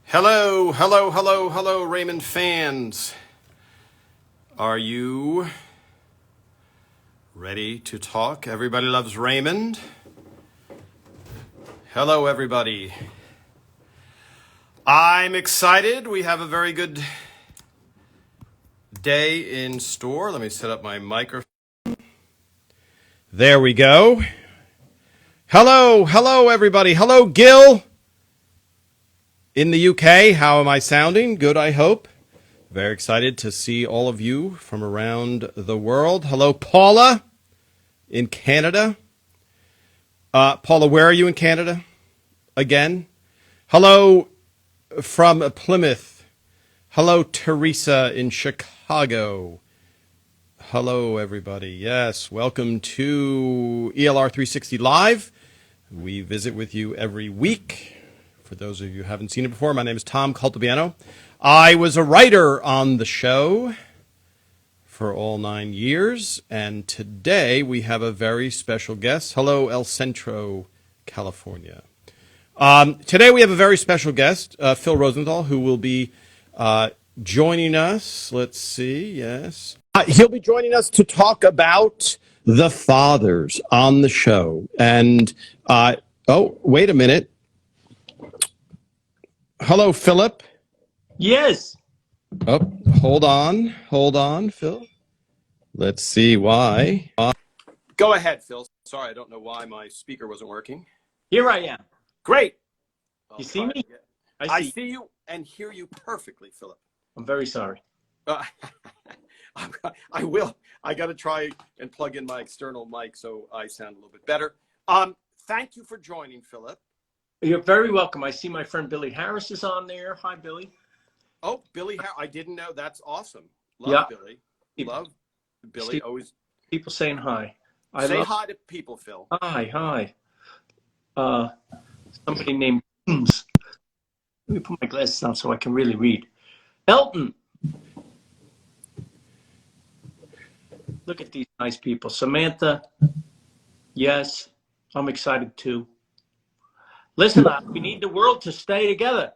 Hello, hello, hello, hello, Raymond fans. Are you ready to talk? Everybody loves Raymond. Hello, everybody. I'm excited. We have a very good day in store. Let me set up my microphone. There we go. Hello, hello, everybody. Hello, Gil. In the UK, how am I sounding? Good, I hope. Very excited to see all of you from around the world. Hello, Paula in Canada. Paula, where are you in Canada? Again. Hello from Plymouth. Hello, Teresa in Chicago. Hello, everybody. Yes, welcome to ELR 360 Live. We visit with you every week. For those of you who haven't seen it before, my name is Tom Cultibiano. I was a writer on the show for all 9 years, and today we have a very special guest. Hello, El Centro, California. Today we have a very special guest, Phil Rosenthal, who will be joining us. Let's see, yes. He'll be joining us to talk about the fathers on the show. And, oh, wait a minute. Hello, Philip. Yes. Oh, hold on, Phil. Let's see why. Go ahead, Phil. Sorry, I don't know why my speaker wasn't working. Here I am. Great. You see me? I see you and hear you perfectly, Philip. I'm very sorry. I will. I got to try and plug in my external mic so I sound a little bit better. Thank you for joining, Philip. You're very welcome. I see my friend Billy Harris is on there. Hi, Billy. Oh, Billy Harris. I didn't know. That's awesome. Love Billy. Love Billy. Always. People saying hi. Say hi to people, Phil. Hi. Somebody named Let me put my glasses on so I can really read. Elton. Look at these nice people. Samantha. Yes, I'm excited too. Listen, we need the world to stay together.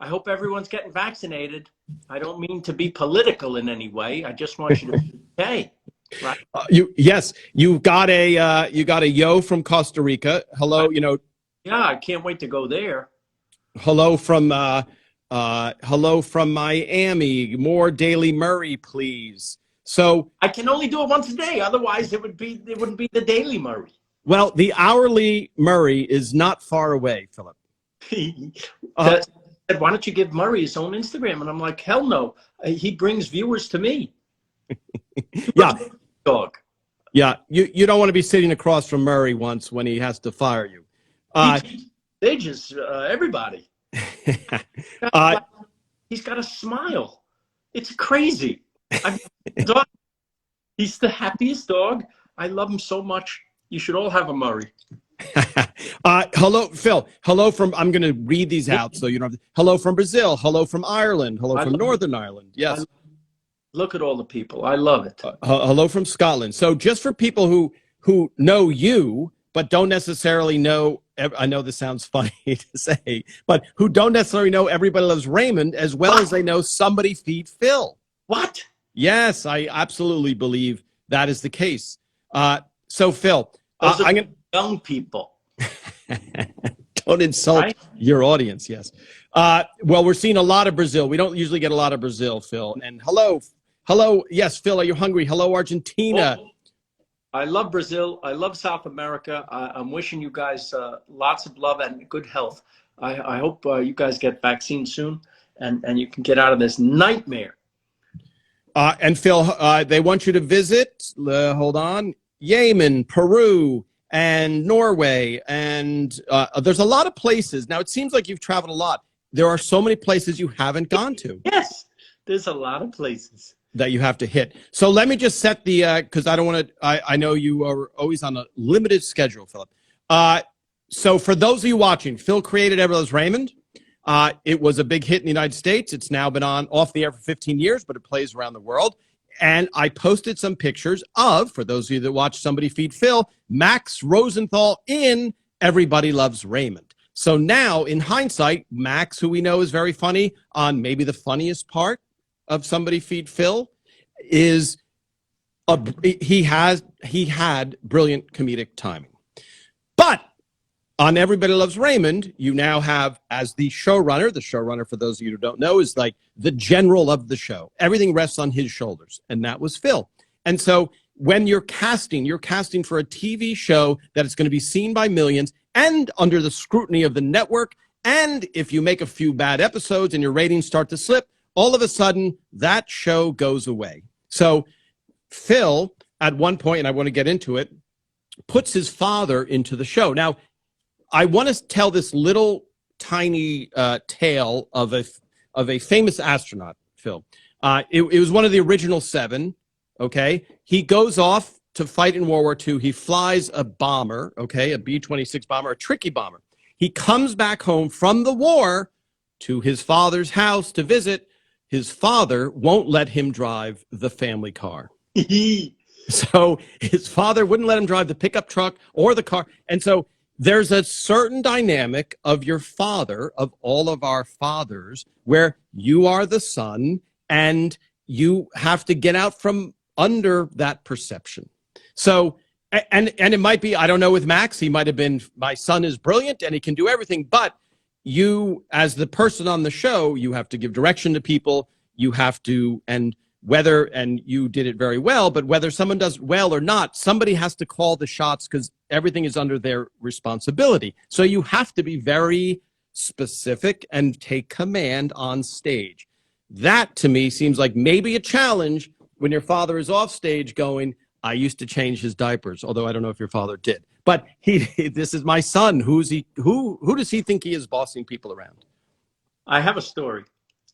I hope everyone's getting vaccinated. I don't mean to be political in any way. I just want you to be okay. Right? You got a yo from Costa Rica. Hello, Yeah, I can't wait to go there. Hello from Miami. More Daily Murray, please. So I can only do it once a day. Otherwise, it wouldn't be the Daily Murray. Well, the hourly Murray is not far away, Philip. Why don't you give Murray his own Instagram? And I'm like, hell no. He brings viewers to me. Yeah. Dog. Yeah. You don't want to be sitting across from Murray once when he has to fire you. They just, everybody. He's got a smile. It's crazy. He's the happiest dog. I love him so much. You should all have a Murray. Hello, Phil. Hello from, I'm going to read these out so you don't have to, hello from Brazil. Hello from Ireland. Hello from Northern Ireland. Yes. Look at all the people. I love it. Hello from Scotland. So just for people who know you, but don't necessarily know, I know this sounds funny to say, but who don't necessarily know Everybody Loves Raymond as well as they know Somebody Feed Phil. What? Yes, I absolutely believe that is the case. So Phil, those are young people. Don't insult your audience. Yes. Well, we're seeing a lot of Brazil. We don't usually get a lot of Brazil, Phil. And hello. Yes, Phil, are you hungry? Hello, Argentina. Oh, I love Brazil. I love South America. I'm wishing you guys lots of love and good health. I hope you guys get vaccines soon and you can get out of this nightmare. And Phil, they want you to visit, hold on, Yemen, Peru, and Norway. And there's a lot of places. Now, it seems like you've traveled a lot. There are so many places you haven't gone to. Yes, there's a lot of places that you have to hit. So let me just set the, because I don't want to, I know you are always on a limited schedule, Philip. So for those of you watching, Phil created Everybody Loves Raymond. It was a big hit in the United States. It's now been off the air for 15 years, but it plays around the world. And I posted some pictures of, for those of you that watch Somebody Feed Phil, Max Rosenthal in Everybody Loves Raymond. So now, in hindsight, Max, who we know is very funny, on maybe the funniest part of Somebody Feed Phil, is he had brilliant comedic timing. But on Everybody Loves Raymond, you now have, as the showrunner, for those of you who don't know, is like the general of the show. Everything rests on his shoulders, and that was Phil. And so when you're casting for a TV show that is going to be seen by millions and under the scrutiny of the network, and if you make a few bad episodes and your ratings start to slip, all of a sudden that show goes away. So Phil, at one point, and I want to get into it, puts his father into the show. Now, I want to tell this little tiny tale of a famous astronaut, Phil. It was one of the original 7, okay? He goes off to fight in World War II. He flies a bomber, okay, a B-26 bomber, a tricky bomber. He comes back home from the war to his father's house to visit. His father won't let him drive the family car. So his father wouldn't let him drive the pickup truck or the car. And so there's a certain dynamic of your father, of all of our fathers, where you are the son and you have to get out from under that perception. So, and it might be, I don't know, with Max, he might have been, my son is brilliant and he can do everything, but you, as the person on the show, you have to give direction to people. You have to, and you did it very well, but whether someone does well or not, somebody has to call the shots because everything is under their responsibility. So you have to be very specific and take command on stage. That, to me, seems like maybe a challenge when your father is off stage going, I used to change his diapers, although I don't know if your father did. But this is my son. Who does he think he is bossing people around? I have a story,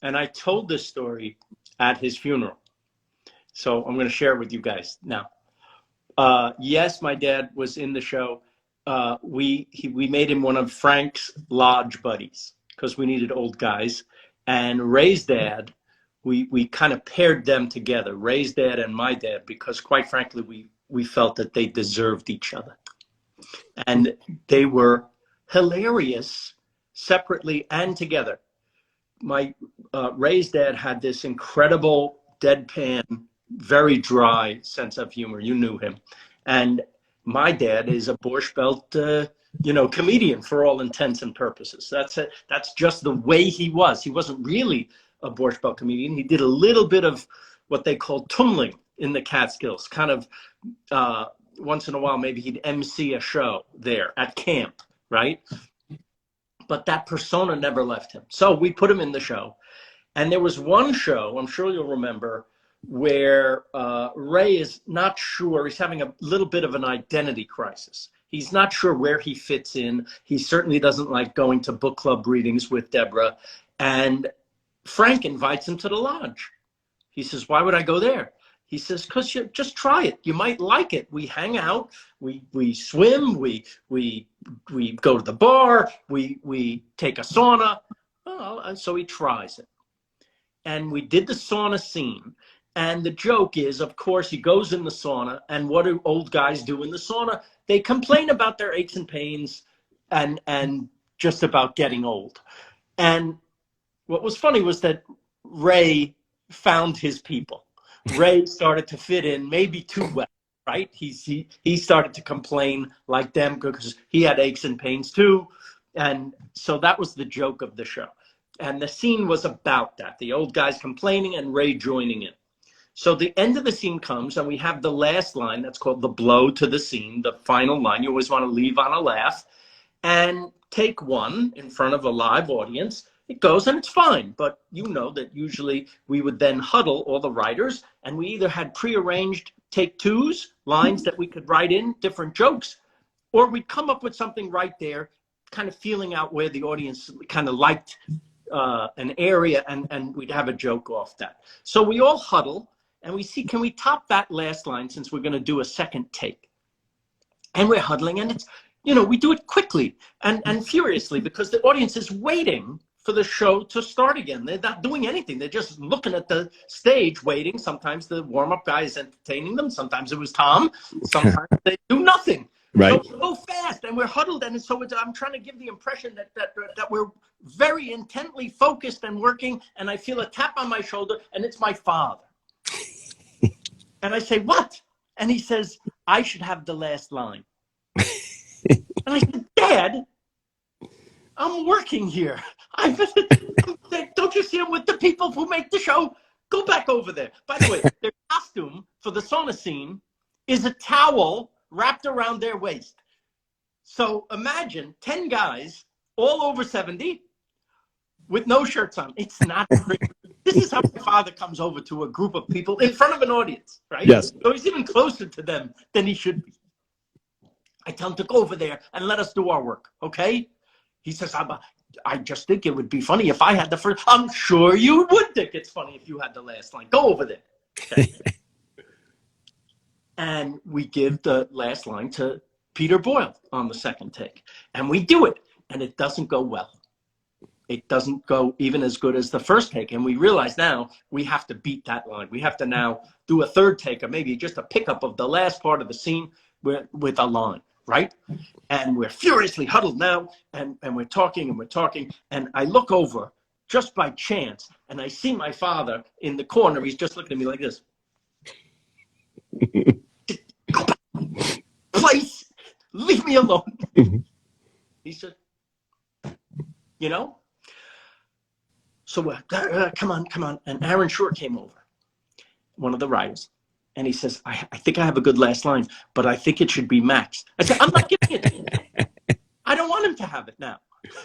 and I told this story at his funeral. So I'm going to share it with you guys now. Yes, my dad was in the show. We made him one of Frank's lodge buddies because we needed old guys. And Ray's dad, we kind of paired them together, Ray's dad and my dad, because quite frankly, we felt that they deserved each other. And they were hilarious separately and together. My Ray's dad had this incredible deadpan, very dry sense of humor. You knew him. And my dad is a Borscht Belt, comedian for all intents and purposes. That's just the way he was. He wasn't really a Borscht Belt comedian. He did a little bit of what they call tumbling in the Catskills, kind of once in a while, maybe he'd MC a show there at camp, right? But that persona never left him. So we put him in the show. And there was one show, I'm sure you'll remember, where Ray is not sure. He's having a little bit of an identity crisis. He's not sure where he fits in. He certainly doesn't like going to book club readings with Deborah. And Frank invites him to the lodge. He says, why would I go there? He says, because you just try it. You might like it. We hang out. We swim. We go to the bar. We take a sauna. Oh, so he tries it. And we did the sauna scene. And the joke is, of course, he goes in the sauna. And what do old guys do in the sauna? They complain about their aches and pains and just about getting old. And what was funny was that Ray found his people. Ray started to fit in maybe too well, right? He started to complain like them because he had aches and pains too. And so that was the joke of the show. And the scene was about that, the old guys complaining and Ray joining in. So the end of the scene comes and we have the last line that's called the blow to the scene, the final line. You always want to leave on a laugh. And take one in front of a live audience. It goes and it's fine, but you know that usually we would then huddle all the writers and we either had prearranged take twos, lines that we could write in, different jokes, or we'd come up with something right there, kind of feeling out where the audience kind of liked an area and we'd have a joke off that. So we all huddle and we see, can we top that last line since we're going to do a second take? And we're huddling and it's, we do it quickly and furiously because the audience is waiting for the show to start again. They're not doing anything. They're just looking at the stage, waiting. Sometimes the warm-up guy is entertaining them. Sometimes it was Tom. Sometimes they do nothing. Right. So we go fast and we're huddled, and so I'm trying to give the impression that we're very intently focused and working, and I feel a tap on my shoulder, and it's my father. And I say, "What?" And he says, "I should have the last line." And I said, "Dad, I'm working here. Don't you see I'm with the people who make the show? Go back over there." By the way, their costume for the sauna scene is a towel wrapped around their waist. So imagine 10 guys, all over 70, with no shirts on. It's not great. This is how my father comes over to a group of people in front of an audience, right? Yes. So he's even closer to them than he should be. I tell him to go over there and let us do our work, okay? He says, I just think it would be funny if I had the first. I'm sure you would think it's funny if you had the last line. Go over there. Okay. And we give the last line to Peter Boyle on the second take. And we do it, and it doesn't go well. It doesn't go even as good as the first take. And we realize now we have to beat that line. We have to now do a third take, or maybe just a pickup of the last part of the scene with a line, right? And we're furiously huddled now, and we're talking and we're talking. And I look over just by chance, and I see my father in the corner. He's just looking at me like this. Go back. Please, leave me alone. He said, you know? So come on. And Aaron Shore came over, one of the writers. And he says, I think I have a good last line, but I think it should be Max. I said, I'm not giving it to him. I don't want him to have it now,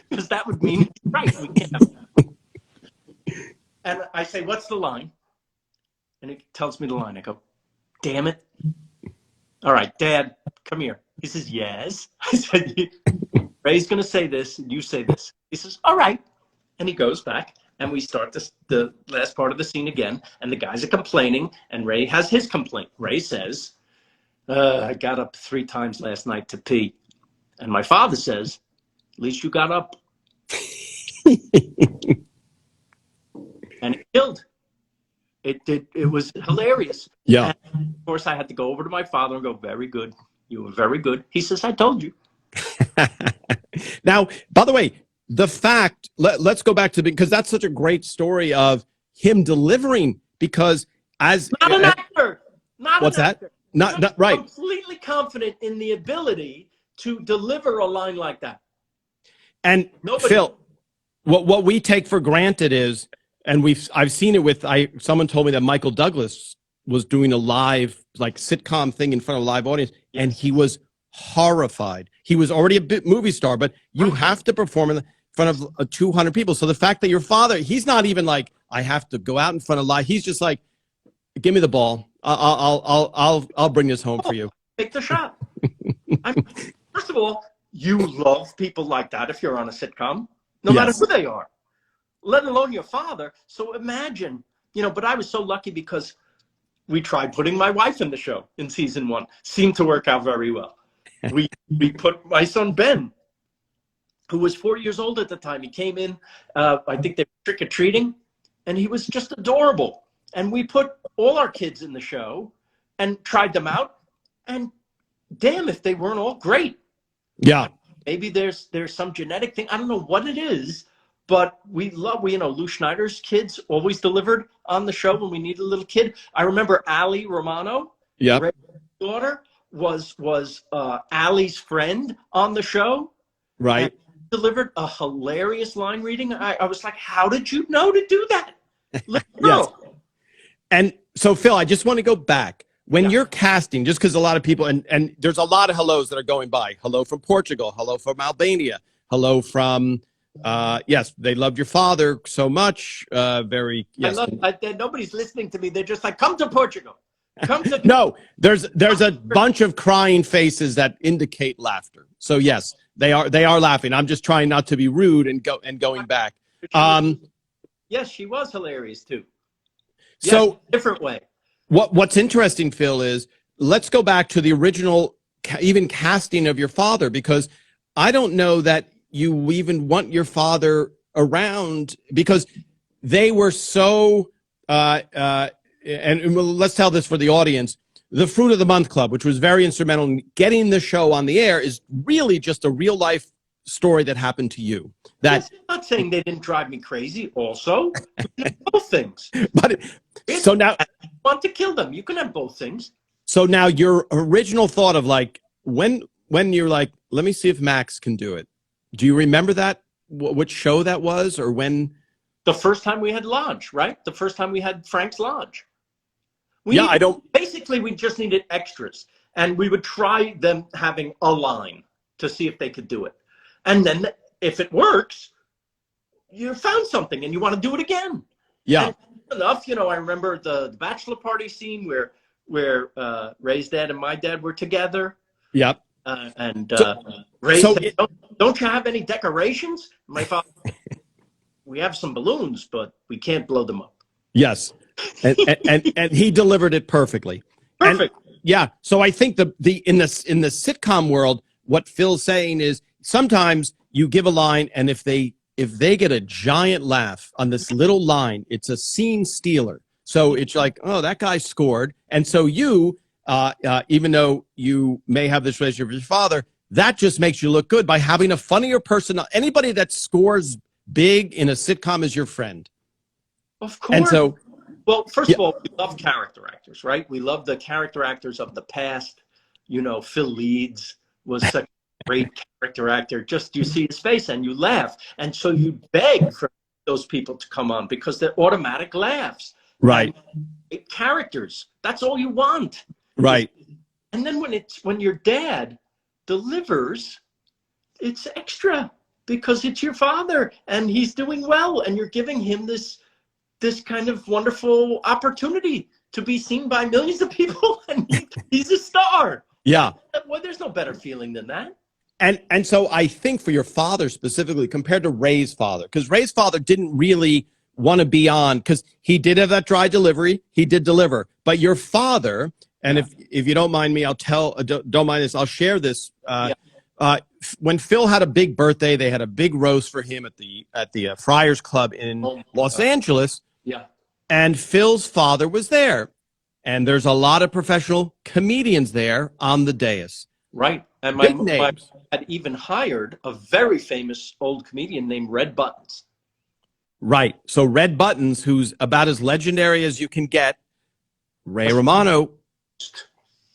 because that would mean, right, we can't have it. And I say, what's the line? And he tells me the line. I go, damn it. All right, Dad, come here. He says, yes. I said, Ray's going to say this, and you say this. He says, all right. And he goes back, and we start the last part of the scene again, and the guys are complaining, and Ray has his complaint. Ray says, I got up 3 times last night to pee. And my father says, at least you got up. And it killed. It was hilarious. Yeah. And of course, I had to go over to my father and go, very good. You were very good. He says, I told you. Now, by the way, the fact, let's go back to, because that's such a great story of him delivering, because as not an actor, not what's an that? actor. Not right. Completely confident in the ability to deliver a line like that. And Nobody. Phil, what we take for granted is, and I've seen it with someone told me that Michael Douglas was doing a live like sitcom thing in front of a live audience, Yes. and he was horrified. He was already a bit movie star, but you have to perform in front of 200 people. So the fact that your father, he's not even like, I have to go out in front of live. He's just like, give me the ball. I'll bring this home for you. Take the shot. First of all, you love people like that if you're on a sitcom, no matter who they are, let alone your father. So imagine, but I was so lucky because we tried putting my wife in the show in season 1. Seemed to work out very well. We put my son Ben, who was 4 years old at the time. He came in, I think they were trick-or-treating, and he was just adorable. And we put all our kids in the show and tried them out. And damn, if they weren't all great. Yeah. Maybe there's some genetic thing. I don't know what it is, but we Lou Schneider's kids always delivered on the show when we needed a little kid. I remember Allie Romano, Ray's daughter, was Allie's friend on the show. Right. Delivered a hilarious line reading. I was like, how did you know to do that? Yes. And so, Phil, I just want to go back. When you're casting, just because a lot of people, and there's a lot of hellos that are going by. Hello from Portugal. Hello from Albania. Hello from, yes, they loved your father so much. Very, yes. Nobody's listening to me. They're just like, come to Portugal. Come to No, there's a bunch of crying faces that indicate laughter. So yes, they are laughing. I'm just trying not to be rude and going back. Yes, she was hilarious too. Yes, so different way. What's interesting, Phil, is let's go back to the original even casting of your father, because I don't know that you even want your father around, because they were so and let's tell this for the audience. the Fruit of the Month Club, which was very instrumental in getting the show on the air, is really just a real life story that happened to you. That Yes, I'm not saying they didn't drive me crazy. Also, you can have both things. but so now I want to kill them. You can have both things. so now your original thought of like when you're like, let me see if Max can do it. Do you remember that? Which show that was, or when? The first time we had Lodge, right? The first time we had Frank's Lodge. Basically, we just needed extras, and we would try them having a line to see if they could do it. And then if it works, you found something and you want to do it again. Yeah. And enough, I remember the bachelor party scene where Ray's dad and my dad were together. Yep. Ray said, don't you have any decorations? My father, we have some balloons, but we can't blow them up. Yes. And he delivered it perfectly. Perfect. And, yeah. So I think in the sitcom world, what Phil's saying is sometimes you give a line, and if they get a giant laugh on this little line, it's a scene stealer. So it's like, oh, that guy scored. And so you, even though you may have this relationship with your father, that just makes you look good by having a funnier person. Anybody that scores big in a sitcom is your friend. Of course. And so, well, first of all, we love character actors, right? We love the character actors of the past. Phil Leeds was such a great character actor. Just you see his face and you laugh. And so you beg for those people to come on because they're automatic laughs. right. And characters, that's all you want. Right. And then when your dad delivers, it's extra because it's your father and he's doing well and you're giving him this kind of wonderful opportunity to be seen by millions of people and he's a star. Yeah. Well, there's no better feeling than that. And so I think for your father specifically, compared to Ray's father, because Ray's father didn't really want to be on, because he did have that dry delivery. He did deliver. But your father, and if you don't mind me, don't mind this, I'll share this. When Phil had a big birthday, they had a big roast for him at the Friars Club in Los Angeles. Yeah. And Phil's father was there. And there's a lot of professional comedians there on the dais. Right. And my had even hired a very famous old comedian named Red Buttons. Right. So Red Buttons, who's about as legendary as you can get, Ray Romano.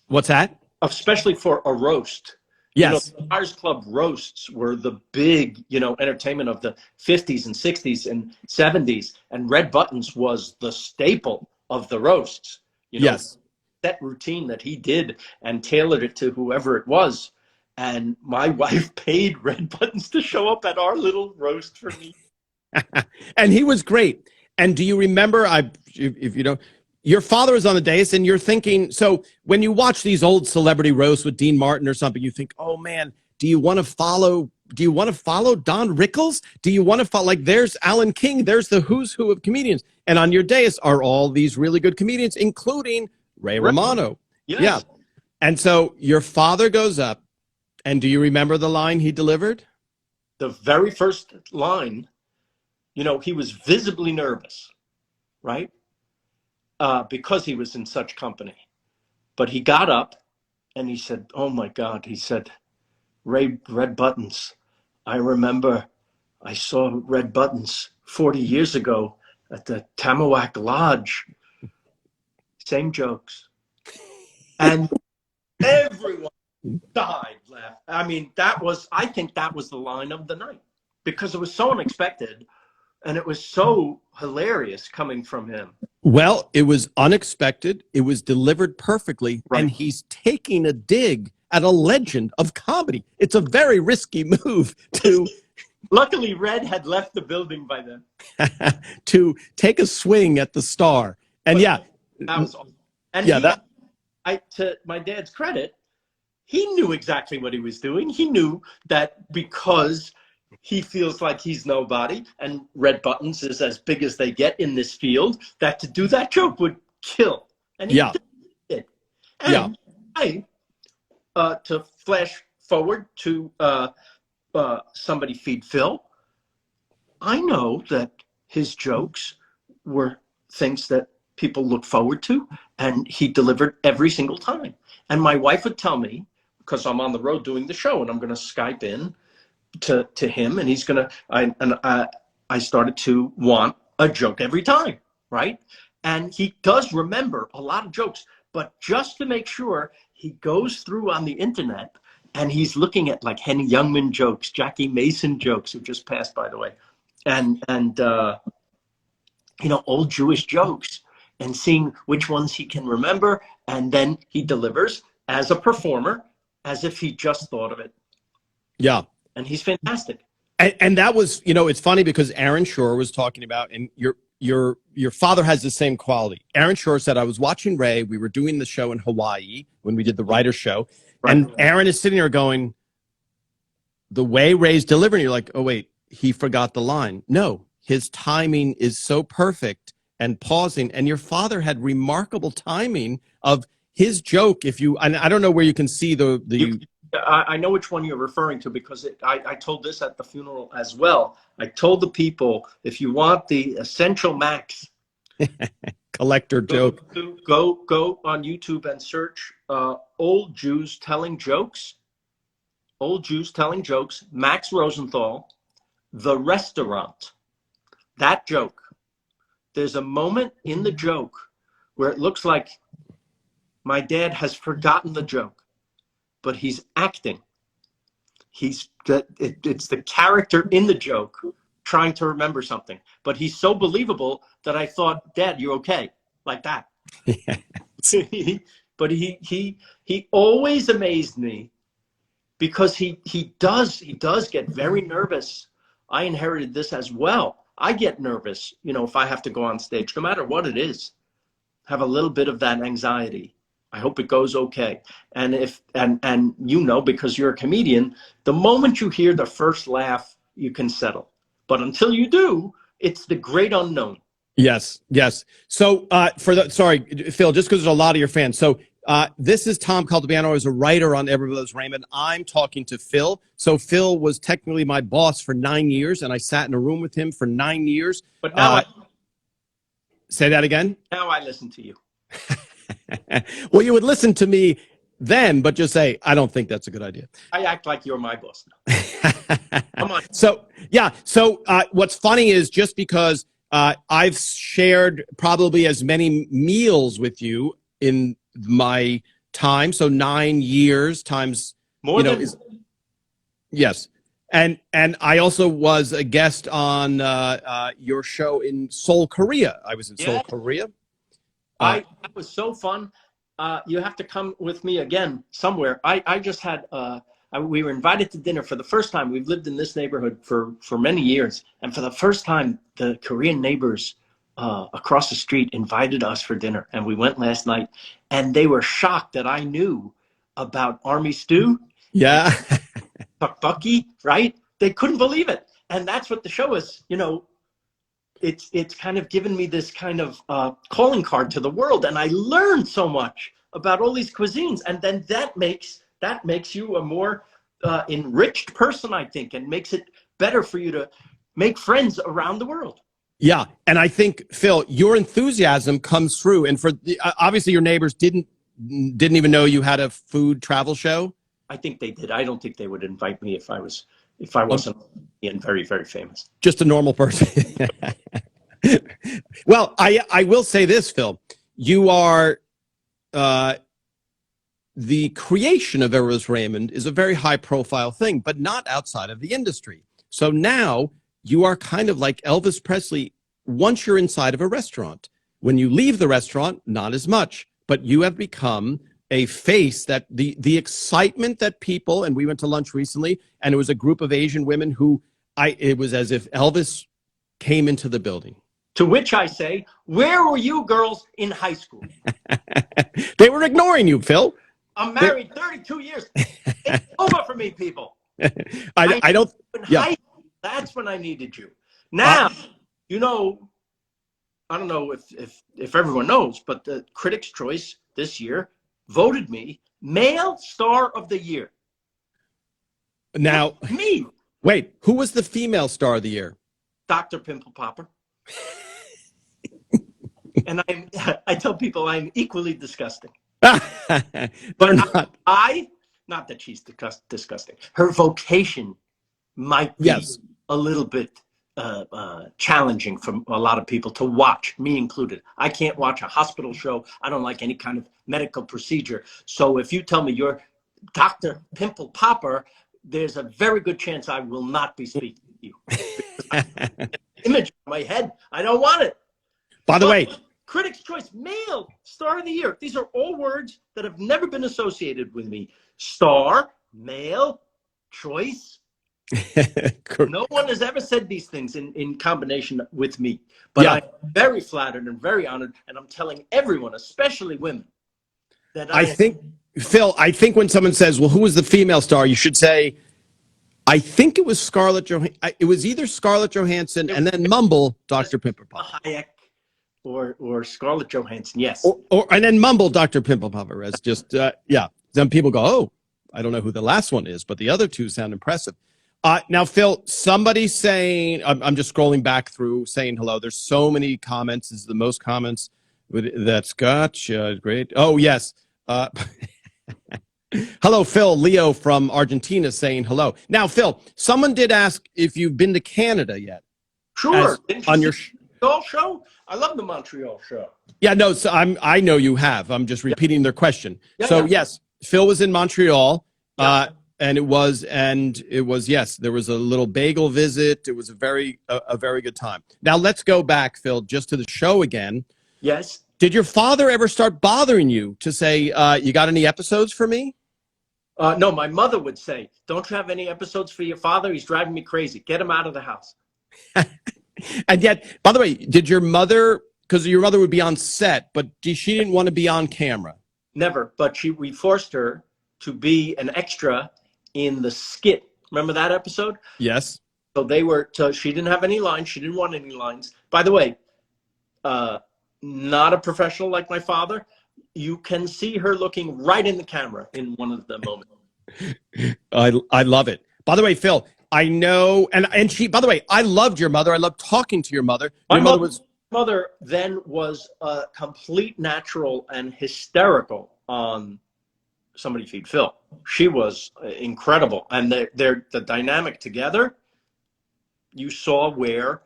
What's that? Especially for a roast. Yes. The Friars Club roasts were the big, entertainment of the 50s and 60s and 70s. And Red Buttons was the staple of the roasts. Yes. That routine that he did and tailored it to whoever it was. And my wife paid Red Buttons to show up at our little roast for me. And he was great. And do you remember, if you don't, your father was on the dais and you're thinking, so when you watch these old celebrity roasts with Dean Martin or something, you think, oh man, do you want to follow Don Rickles? Do you want to follow, like there's Alan King, there's the who's who of comedians. And on your dais are all these really good comedians, including Ray Romano. Yes. Yeah. And so your father goes up, and do you remember the line he delivered? The very first line, he was visibly nervous, right? Because he was in such company. But he got up and he said, oh my God, he said, Red Buttons. I remember I saw Red Buttons 40 years ago at the Tamawak Lodge. Same jokes. And everyone died laughing. I mean, I think that was the line of the night because it was so unexpected and it was so hilarious coming from him. Well, it was unexpected. It was delivered perfectly. Right. And he's taking a dig at a legend of comedy. It's a very risky move to... Luckily, Red had left the building by then. To take a swing at the star. And that was awesome. And to my dad's credit, he knew exactly what he was doing. He knew that because he feels like he's nobody and Red Buttons is as big as they get in this field, that to do that joke would kill. And he did. And to flash forward to somebody feed Phil, I know that his jokes were things that people look forward to, and he delivered every single time. And my wife would tell me, because I'm on the road doing the show and I'm going to Skype in to him, and he's going to, I started to want a joke every time, right? And he does remember a lot of jokes, but just to make sure, he goes through on the internet and he's looking at like Henny Youngman jokes, Jackie Mason jokes, who just passed, by the way, and you know, old Jewish jokes, and seeing which ones he can remember, and then he delivers as a performer as if he just thought of it. Yeah. And he's fantastic. And that was, you know, it's funny because Aaron Shore was talking about, and your father has the same quality. Aaron Shore said, I was watching Ray. We were doing the show in Hawaii when we did the writer show. Right. And Aaron is sitting there going, the way Ray's delivering, you're like, oh, wait, he forgot the line. No, his timing is so perfect and pausing. And your father had remarkable timing of his joke. If you, and I don't know where you can see I know which one you're referring to, because I told this at the funeral as well. I told the people, if you want the essential Max collector joke, go on YouTube and search old Jews telling jokes. Old Jews telling jokes. Max Rosenthal, the restaurant. That joke. There's a moment in the joke where it looks like my dad has forgotten the joke, but he's acting. It's the character in the joke trying to remember something, but he's so believable that I thought, Dad, you're okay, like that. But he always amazed me, because he does get very nervous. I inherited this as well. I get nervous, you know, if I have to go on stage, no matter what it is, have a little bit of that anxiety. I hope it goes okay. And and you know, because you're a comedian, the moment you hear the first laugh, you can settle. But until you do, it's the great unknown. Yes, yes. So sorry, Phil, just because there's a lot of your fans. So this is Tom Caltabiano. I was a writer on Eros Raymond. I'm talking to Phil. So Phil was technically my boss for 9 years, and I sat in a room with him for 9 years. But now say that again? Now I listen to you. Well, you would listen to me then, but just say, I don't think that's a good idea. I act like you're my boss now. Come on. So, yeah. So what's funny is, just because I've shared probably as many meals with you in my time. So 9 years times more, you know, yes. And I also was a guest on your show in Seoul, Korea. I was in Seoul, Korea. That was so fun. You have to come with me again somewhere. I just had, we were invited to dinner for the first time. We've lived in this neighborhood for many years. And for the first time, the Korean neighbors across the street invited us for dinner. And we went last night, and they were shocked that I knew about army stew. Yeah. Tteokbokki, right? They couldn't believe it. And that's what the show is, you know. It's kind of given me this kind of calling card to the world, and I learned so much about all these cuisines, and then that makes you a more enriched person, I think, and makes it better for you to make friends around the world. Yeah, and I think, Phil, your enthusiasm comes through, and for obviously your neighbors didn't even know you had a food travel show. I think they did. I don't think they would invite me if I wasn't very, very famous. Just a normal person. Well, I will say this, Phil. You are the creation of Eros Raymond is a very high profile thing, but not outside of the industry. So now you are kind of like Elvis Presley once you're inside of a restaurant. When you leave the restaurant, not as much, but you have become a face that the excitement that people, and we went to lunch recently, and it was a group of Asian women who it was as if Elvis came into the building. To which I say, where were you girls in high school? They were ignoring you, Phil. I'm married 32 years. It's over for me, people. I don't. Yeah. That's when I needed you. Now, you know, I don't know if everyone knows, but the Critics' Choice this year voted me Male Star of the Year. Now, me. Wait, who was the female star of the year? Dr. Pimple Popper. And I tell people I'm equally disgusting. They're not. Not that she's disgusting. Her vocation might be Yes. a little bit challenging for a lot of people to watch, me included. I can't watch a hospital show. I don't like any kind of medical procedure. So if you tell me you're Dr. Pimple Popper, there's a very good chance I will not be speaking to you. Image in my head, I don't want it. By the way, Critics' Choice Male Star of the Year. These are all words that have never been associated with me. Star, male, choice. No one has ever said these things in combination with me. But Yeah. I'm very flattered and very honored, and I'm telling everyone, especially women, that I think, Phil, I think when someone says, well, who was the female star, you should say, I think it was Scarlett Johansson. It was either Scarlett Johansson and then mumble Dr. Pimple Popper. Hayek or Scarlett Johansson, yes. And then mumble Dr. Pimple Popper as just, yeah. Then people go, oh, I don't know who the last one is, but the other two sound impressive. Now, Phil, somebody saying, I'm just scrolling back through saying hello. There's so many comments. This is the most comments. That's gotcha. Great. Oh, yes. Hello, Phil. Leo from Argentina saying hello. Now, Phil, someone did ask if you've been to Canada yet. Sure. On your Montreal show? I love the Montreal show. Yeah, no, so I know you have. I'm just repeating their question. Yeah. Yes, Phil was in Montreal. Yeah. And it was, yes, there was a little bagel visit. It was a very good time. Now let's go back, Phil, just to the show again. Yes. Did your father ever start bothering you to say, you got any episodes for me? No, my mother would say, don't you have any episodes for your father? He's driving me crazy. Get him out of the house. And yet, by the way, did your mother, because your mother would be on set, but she didn't want to be on camera? Never, but we forced her to be an extra in the skit. Remember that episode? Yes. So she didn't have any lines. She didn't want any lines. By the way, not a professional like my father. You can see her looking right in the camera in one of the moments. I love it. By the way, Phil, I know, and she, by the way, I loved your mother. I loved talking to your mother. Your mother then was a complete natural and hysterical on Somebody Feed Phil. She was incredible. And the dynamic together, you saw where,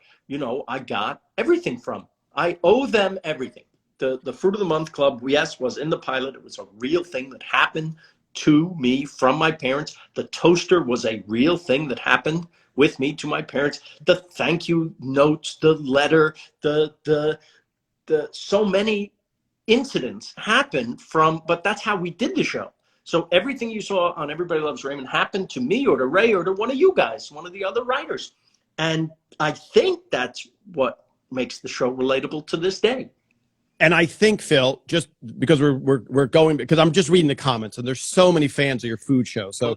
I got everything from. I owe them everything. The Fruit of the Month Club, yes, was in the pilot. It was a real thing that happened to me from my parents. The toaster was a real thing that happened with me to my parents. The thank you notes, the letter, the so many incidents happened but that's how we did the show. So everything you saw on Everybody Loves Raymond happened to me or to Ray or to one of you guys, one of the other writers. And I think that's what makes the show relatable to this day. And I think, Phil, just because we're going, because I'm just reading the comments and there's so many fans of your food show. So,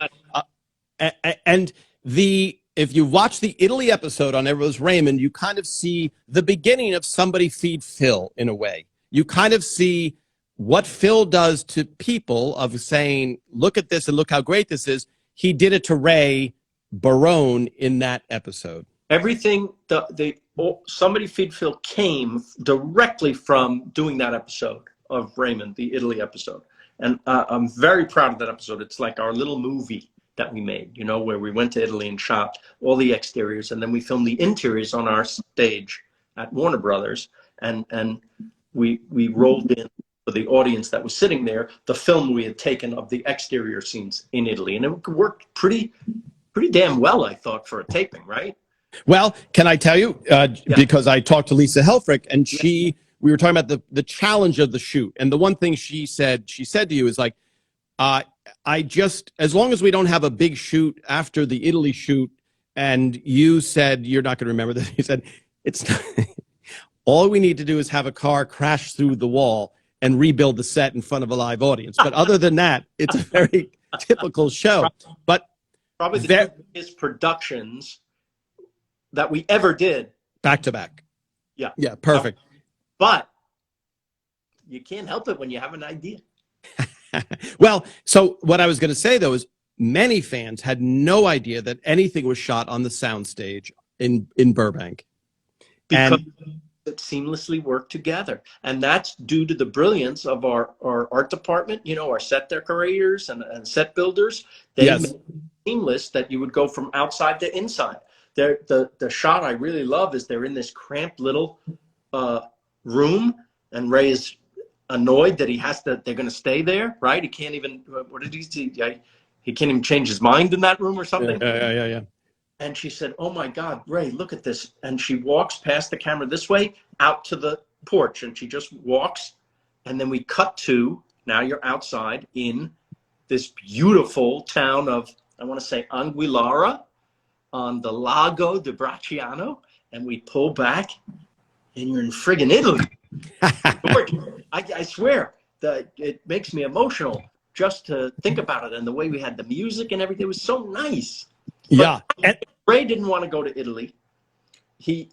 if you watch the Italy episode on Eros Raymond, you kind of see the beginning of Somebody Feed Phil in a way. You kind of see what Phil does to people of saying, look at this and look how great this is. He did it to Ray Barone in that episode. Everything, Somebody Feed Phil came directly from doing that episode of Raymond, the Italy episode. And I'm very proud of that episode. It's like our little movie that we made, where we went to Italy and shot all the exteriors. And then we filmed the interiors on our stage at Warner Brothers. And we rolled in for the audience that was sitting there, the film we had taken of the exterior scenes in Italy. And it worked pretty damn well, I thought, for a taping, right? Well, can I tell you, because I talked to Lisa Helfrich and we were talking about the challenge of the shoot. And the one thing she said to you is like, as long as we don't have a big shoot after the Italy shoot, and you said, you're not going to remember this. He said, it's not, all we need to do is have a car crash through the wall and rebuild the set in front of a live audience. But other than that, it's a very typical show. But probably the biggest productions that we ever did. Back to back. Yeah. Yeah, perfect. But you can't help it when you have an idea. Well, so what I was going to say, though, is many fans had no idea that anything was shot on the soundstage in Burbank. Because that seamlessly work together. And that's due to the brilliance of our art department, our set decorators and set builders. They Yes. make it seamless that you would go from outside to inside. The shot I really love is they're in this cramped little room, and Ray is annoyed that they're going to stay there, right? He can't even, what did he see? He can't even change his mind in that room or something. Yeah. And she said, "Oh my God, Ray, look at this." And she walks past the camera this way out to the porch, and she just walks. And then we cut to, now you're outside in this beautiful town of, I want to say, Anguillara on the Lago di Bracciano. And we pull back, and you're in friggin' Italy. I swear that it makes me emotional just to think about it, and the way we had the music and everything. It was so nice. Yeah. But Ray didn't want to go to Italy. Ray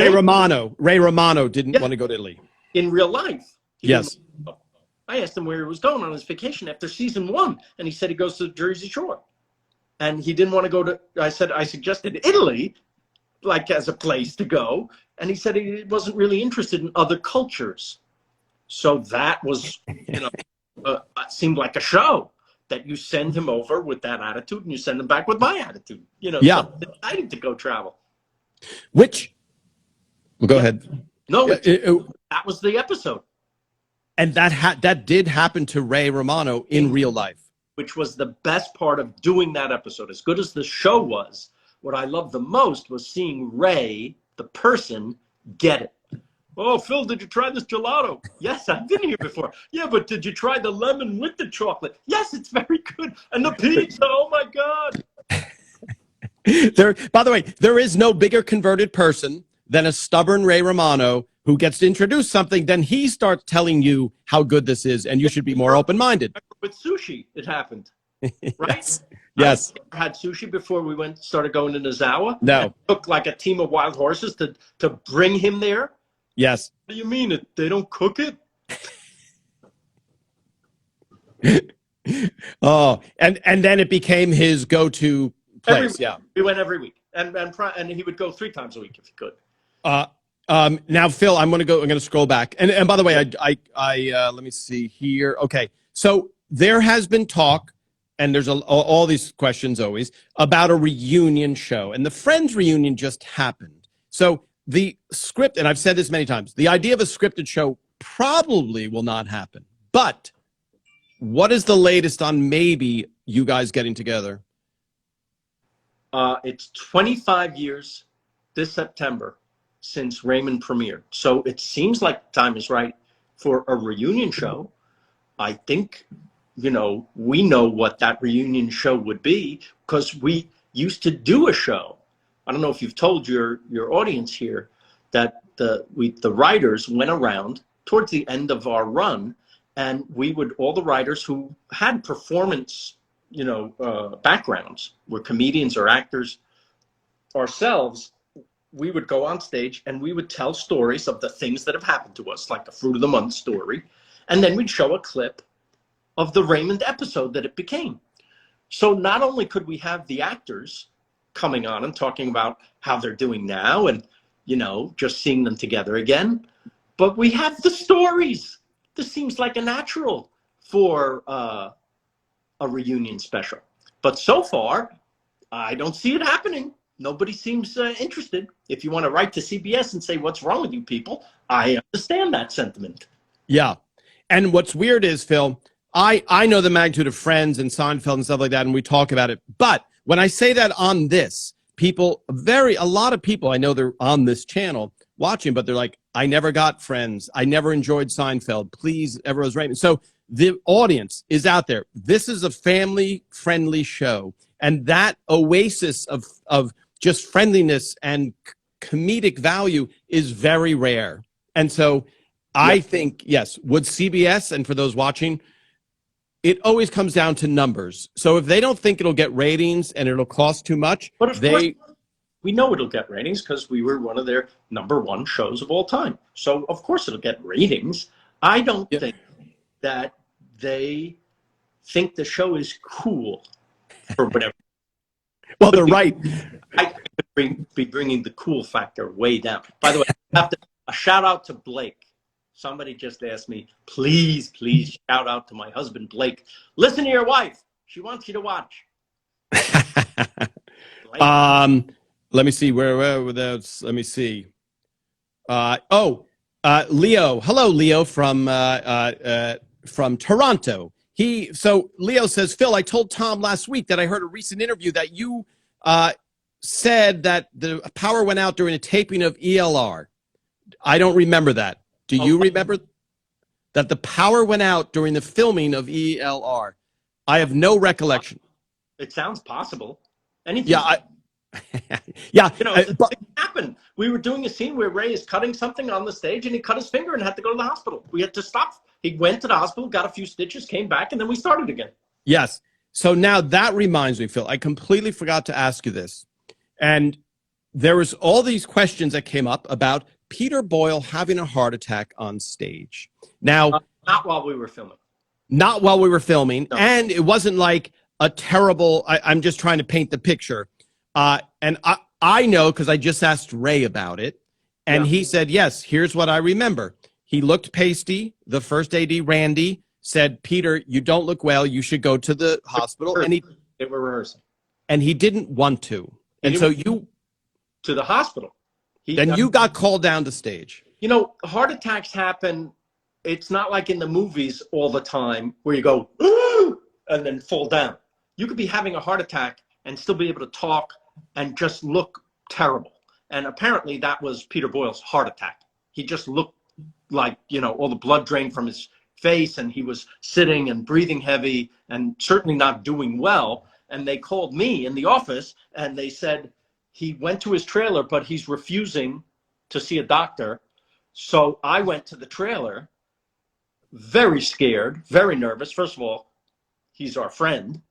Romano didn't want to go to Italy. In real life. Yes. I asked him where he was going on his vacation after season 1, and he said he goes to Jersey Shore. And he didn't want to go to, I suggested Italy, like as a place to go, and he said he wasn't really interested in other cultures. So that was, seemed like a show, that you send him over with that attitude and you send him back with my attitude. Yeah. So decided to go travel. Well, go ahead. No, that was the episode. And that did happen to Ray Romano in real life. Which was the best part of doing that episode. As good as the show was, what I loved the most was seeing Ray, the person, get it. "Oh, Phil, did you try this gelato?" "Yes, I've been here before." "Yeah, but did you try the lemon with the chocolate?" "Yes, it's very good." "And the pizza, oh my God." By the way, there is no bigger converted person than a stubborn Ray Romano who gets to introduce something, then he starts telling you how good this is, and you should be more open-minded. With sushi, it happened, right? Yes. I had sushi before we started going to Nozawa. No. It took like a team of wild horses to bring him there. Yes. What do you mean? They don't cook it? Oh, and then it became his go-to place. Yeah. We went every week, and he would go 3 times a week if he could. Now, Phil, I'm going to scroll back. And by the way, I let me see here. Okay. So there has been talk, and there's all these questions always about a reunion show, and the Friends reunion just happened. So the script, and I've said this many times, the idea of a scripted show probably will not happen. But what is the latest on maybe you guys getting together? It's 25 years this September since Raymond premiered. So it seems like time is right for a reunion show. I think, we know what that reunion show would be, because we used to do a show. I don't know if you've told your audience here that the writers went around towards the end of our run, and all the writers who had performance, backgrounds, were comedians or actors ourselves, we would go on stage and we would tell stories of the things that have happened to us, like the Fruit of the Month story. And then we'd show a clip of the Raymond episode that it became. So not only could we have the actors coming on and talking about how they're doing now and, just seeing them together again, but we have the stories. This seems like a natural for a reunion special. But so far, I don't see it happening. Nobody seems interested. If you want to write to CBS and say, "What's wrong with you people?" I understand that sentiment. Yeah. And what's weird is, Phil, I know the magnitude of Friends and Seinfeld and stuff like that, and we talk about it. But when I say that on this, a lot of people, I know they're on this channel watching, but they're like, "I never got Friends. I never enjoyed Seinfeld. Please, Eros Raymond." So the audience is out there. This is a family-friendly show. And that oasis of just friendliness and comedic value is very rare. And so I think, yes, would CBS, and for those watching, it always comes down to numbers. So if they don't think it'll get ratings and it'll cost too much, but of course, we know it'll get ratings because we were one of their #1 shows of all time. So of course it'll get ratings. I don't think that they think the show is cool or whatever. Well, they're right. be bringing the cool factor way down. By the way, I have to, a shout out to Blake. Somebody just asked me, please shout out to my husband, Blake. Listen to your wife. She wants you to watch. Let me see where that's. Let me see. Leo. Hello, Leo from Toronto. So Leo says, Phil, I told Tom last week that I heard a recent interview that you said that the power went out during a taping of ELR. I don't remember that. Do you remember that the power went out during the filming of ELR? I have no recollection. It sounds possible. Anything. Yeah. Yeah. It happened. We were doing a scene where Ray is cutting something on the stage and he cut his finger and had to go to the hospital. We had to stop. He went to the hospital, got a few stitches, came back, and then we started again. Yes. So now that reminds me, Phil, I completely forgot to ask you this. And there was all these questions that came up about Peter Boyle having a heart attack on stage. Now, not while we were filming. Not while we were filming. No. And it wasn't like a terrible, I'm just trying to paint the picture. And I know because I just asked Ray about it. And he said, yes, here's what I remember. He looked pasty. The first AD, Randy, said, Peter, you don't look well. You should go to the hospital. And they were rehearsing. And he didn't want to. And so you... To the hospital. You got called down to stage. You know, heart attacks happen. It's not like in the movies all the time where you go, and then fall down. You could be having a heart attack and still be able to talk and just look terrible. And apparently that was Peter Boyle's heart attack. He just looked like, all the blood drained from his face, and he was sitting and breathing heavy and certainly not doing well. And they called me in the office and they said he went to his trailer, but he's refusing to see a doctor. So I went to the trailer, very scared, very nervous. First of all, he's our friend.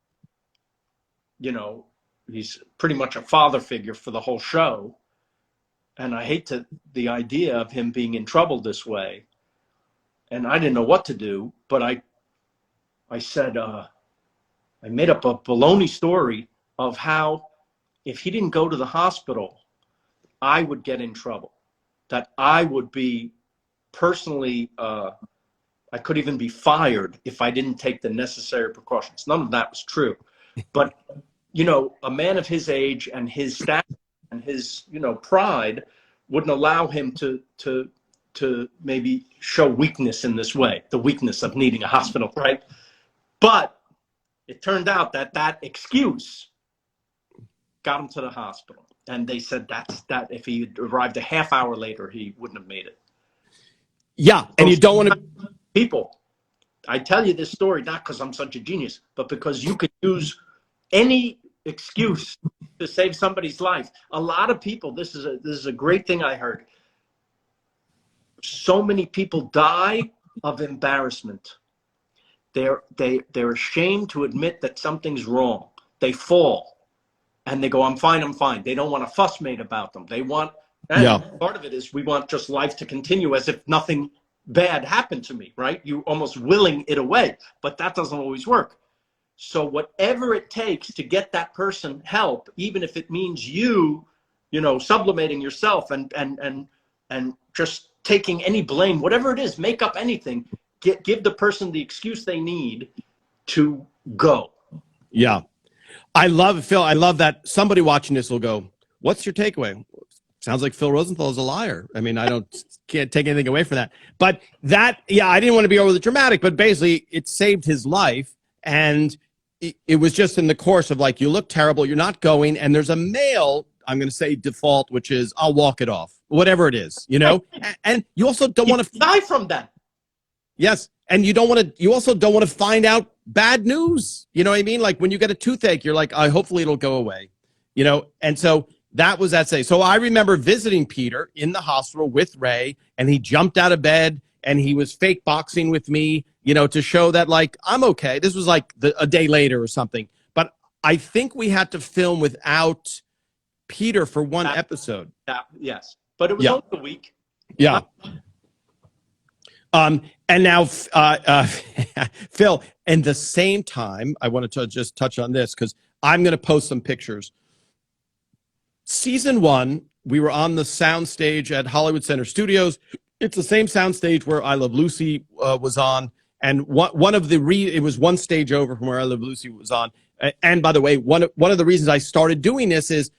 He's pretty much a father figure for the whole show. And I hate the idea of him being in trouble this way. And I didn't know what to do, but I said, I made up a baloney story of how if he didn't go to the hospital, I would get in trouble. That I would be personally, I could even be fired if I didn't take the necessary precautions. None of that was true. But, a man of his age and his stature and his, pride wouldn't allow him to maybe show weakness in this way, the weakness of needing a hospital, right? But it turned out that excuse got him to the hospital. And they said that if he had arrived a half hour later, he wouldn't have made it. Yeah, and you don't want to... People, I tell you this story not because I'm such a genius, but because you could use any excuse to save somebody's life. A lot of people, this is a great thing I heard. So many people die of embarrassment. They're ashamed to admit that something's wrong. They fall and they go, I'm fine. They don't want a fuss made about them. They want, part of it is we want just life to continue as if nothing bad happened to me, right? You almost willing it away, but that doesn't always work. So whatever it takes to get that person help, even if it means sublimating yourself and just taking any blame, whatever it is, make up anything, give the person the excuse they need to go. Yeah. I love that somebody watching this will go, what's your takeaway? Sounds like Phil Rosenthal is a liar. I mean, can't take anything away from that. But I didn't want to be overly dramatic, but basically it saved his life. And it was just in the course of you look terrible, you're not going, and there's a male, I'm going to say default, which is I'll walk it off, whatever it is, and you also don't want to die from that. Yes. And you also don't want to find out bad news. You know what I mean? Like when you get a toothache, you're like, hopefully it'll go away, and so that was that say. So I remember visiting Peter in the hospital with Ray, and he jumped out of bed and he was fake boxing with me, to show that I'm okay. This was a day later or something. But I think we had to film without Peter for one episode. Yes. But it was only a week. Yeah. And now, Phil, in the same time, I wanted to just touch on this because I'm going to post some pictures. season 1, we were on the soundstage at Hollywood Center Studios. It's the same soundstage where I Love Lucy was on. And it was one stage over from where I Love Lucy was on. And by the way, one of the reasons I started doing this is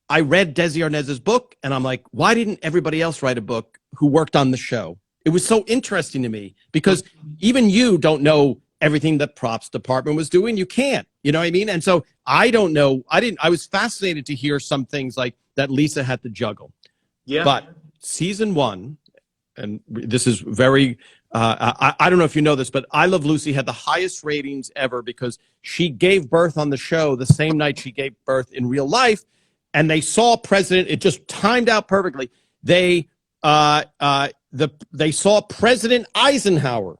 I read Desi Arnaz's book, and I'm like, why didn't everybody else write a book who worked on the show? It was so interesting to me because even you don't know everything the props department was doing. You can't, you know what I mean? And so I don't know. I was fascinated to hear some things like that Lisa had to juggle. Yeah. But season 1, and this is very, I don't know if you know this, but I Love Lucy had the highest ratings ever because she gave birth on the show the same night she gave birth in real life. And they saw President, it just timed out perfectly. They saw President Eisenhower,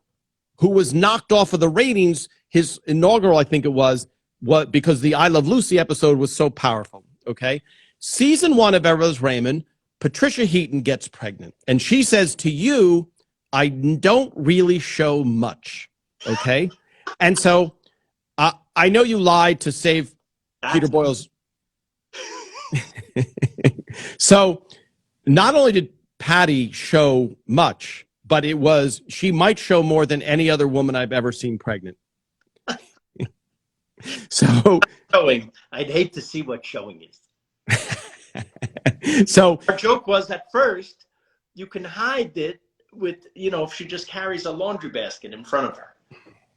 who was knocked off of the ratings, his inaugural, I think it was, because the I Love Lucy episode was so powerful, okay? Season 1 of Eros Raymond, Patricia Heaton gets pregnant. And she says to you, I don't really show much, okay? And so I know you lied to save Peter Boyle's... So not only did Patty show much, but she might show more than any other woman I've ever seen pregnant. So showing, I'd hate to see what showing is. So our joke was at first, you can hide it with, if she just carries a laundry basket in front of her.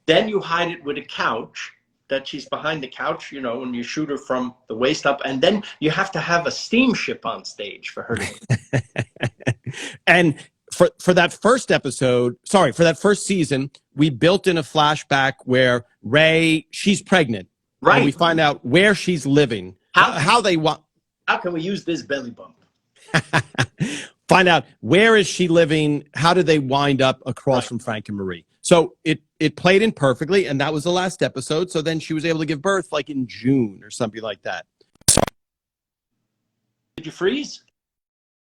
Then you hide it with a couch, that she's behind the couch, when you shoot her from the waist up. And then you have to have a steamship on stage for her to... And for that first season, we built in a flashback where Ray, she's pregnant. Right. And we find out where she's living, how can we use this belly bump? Find out where is she living, how did they wind up across from Frank and Marie. So it played in perfectly, and that was the last episode. So then she was able to give birth like in June or something like that. Did you freeze?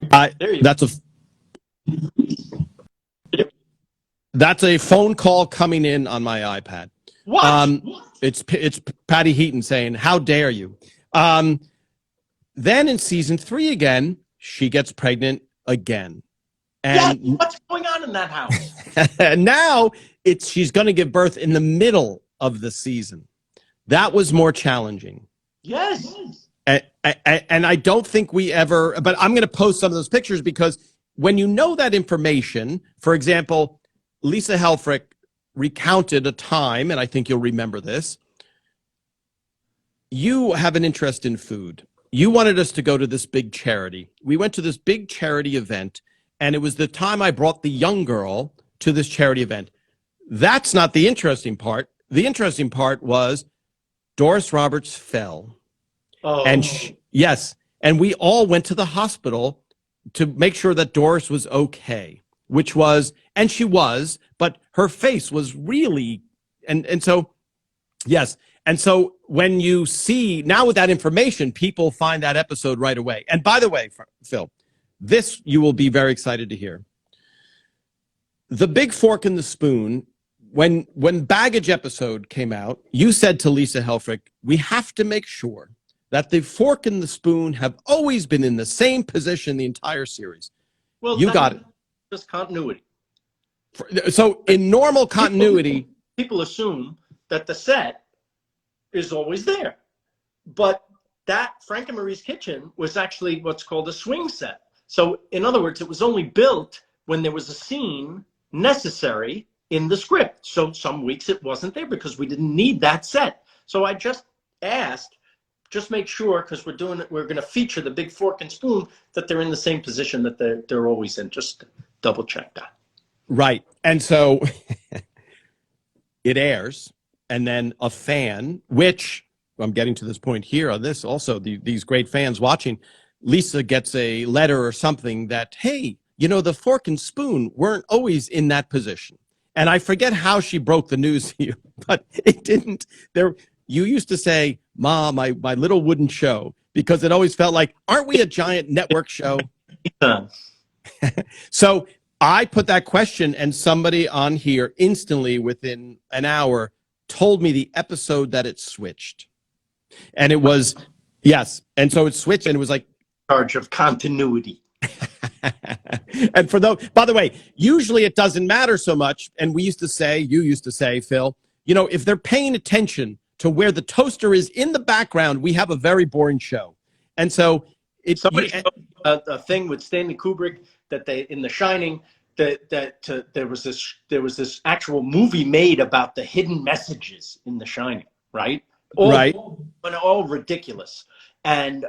There you go. That's a phone call coming in on my iPad. What? It's Patty Heaton saying, "How dare you?" Then in season 3 again, she gets pregnant again. And what's going on in that house? And now she's going to give birth in the middle of the season. That was more challenging. Yes. And I don't think we ever, but I'm going to post some of those pictures because when you know that information, for example, Lisa Helfrich recounted a time, and I think you'll remember this. You have an interest in food. You wanted us to go to this big charity. We went to this big charity event, and it was the time I brought the young girl to this charity event. That's not the interesting part. The interesting part was Doris Roberts fell. Oh. And yes, and we all went to the hospital to make sure that Doris was okay, which was, and she was, but her face was really, and so, yes. And so when you see, now with that information, people find that episode right away. And by the way, Phil, this you will be very excited to hear. The Big Fork and the Spoon, when Baggage episode came out, you said to Lisa Helfrich, we have to make sure that the fork and the spoon have always been in the same position the entire series. Well, you got it. Just continuity. So in normal continuity, people assume that the set is always there. But that Frank and Marie's kitchen was actually what's called a swing set. So in other words, it was only built when there was a scene necessary in the script. So some weeks it wasn't there because we didn't need that set. So I just asked, just make sure, because we're going to feature the Big Fork and Spoon, that they're in the same position that they're always in. Just double check that. Right. And so it airs, and then a fan, which I'm getting to this point here on this also, these great fans watching, Lisa gets a letter or something that, hey, the fork and spoon weren't always in that position. And I forget how she broke the news to you, but it didn't. You used to say, Mom, my little wooden show, because it always felt like, aren't we a giant network show? So I put that question, and somebody on here instantly within an hour told me the episode that it switched. And it was, yes. And so it switched, and it was like, charge of continuity. And for those, by the way, usually it doesn't matter so much. And you used to say, Phil, if they're paying attention to where the toaster is in the background, we have a very boring show. And so somebody showed a thing with Stanley Kubrick that they in The Shining there was this actual movie made about the hidden messages in The Shining, right? All ridiculous. And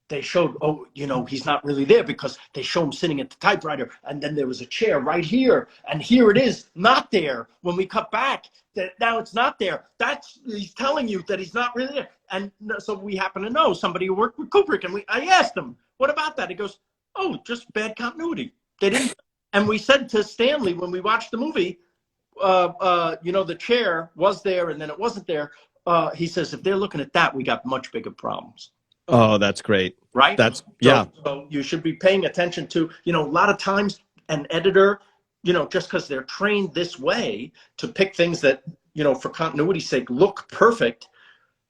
they showed, he's not really there, because they show him sitting at the typewriter, and then there was a chair right here, and here it is, not there. When we cut back, that now it's not there. He's telling you that he's not really there. And so we happen to know somebody who worked with Kubrick, and I asked him, what about that? He goes, oh, just bad continuity. They didn't. And we said to Stanley when we watched the movie, the chair was there and then it wasn't there. He says, if they're looking at that, we got much bigger problems. Oh, that's great. Right? Yeah. So you should be paying attention to, a lot of times an editor, just because they're trained this way to pick things that, for continuity's sake, look perfect.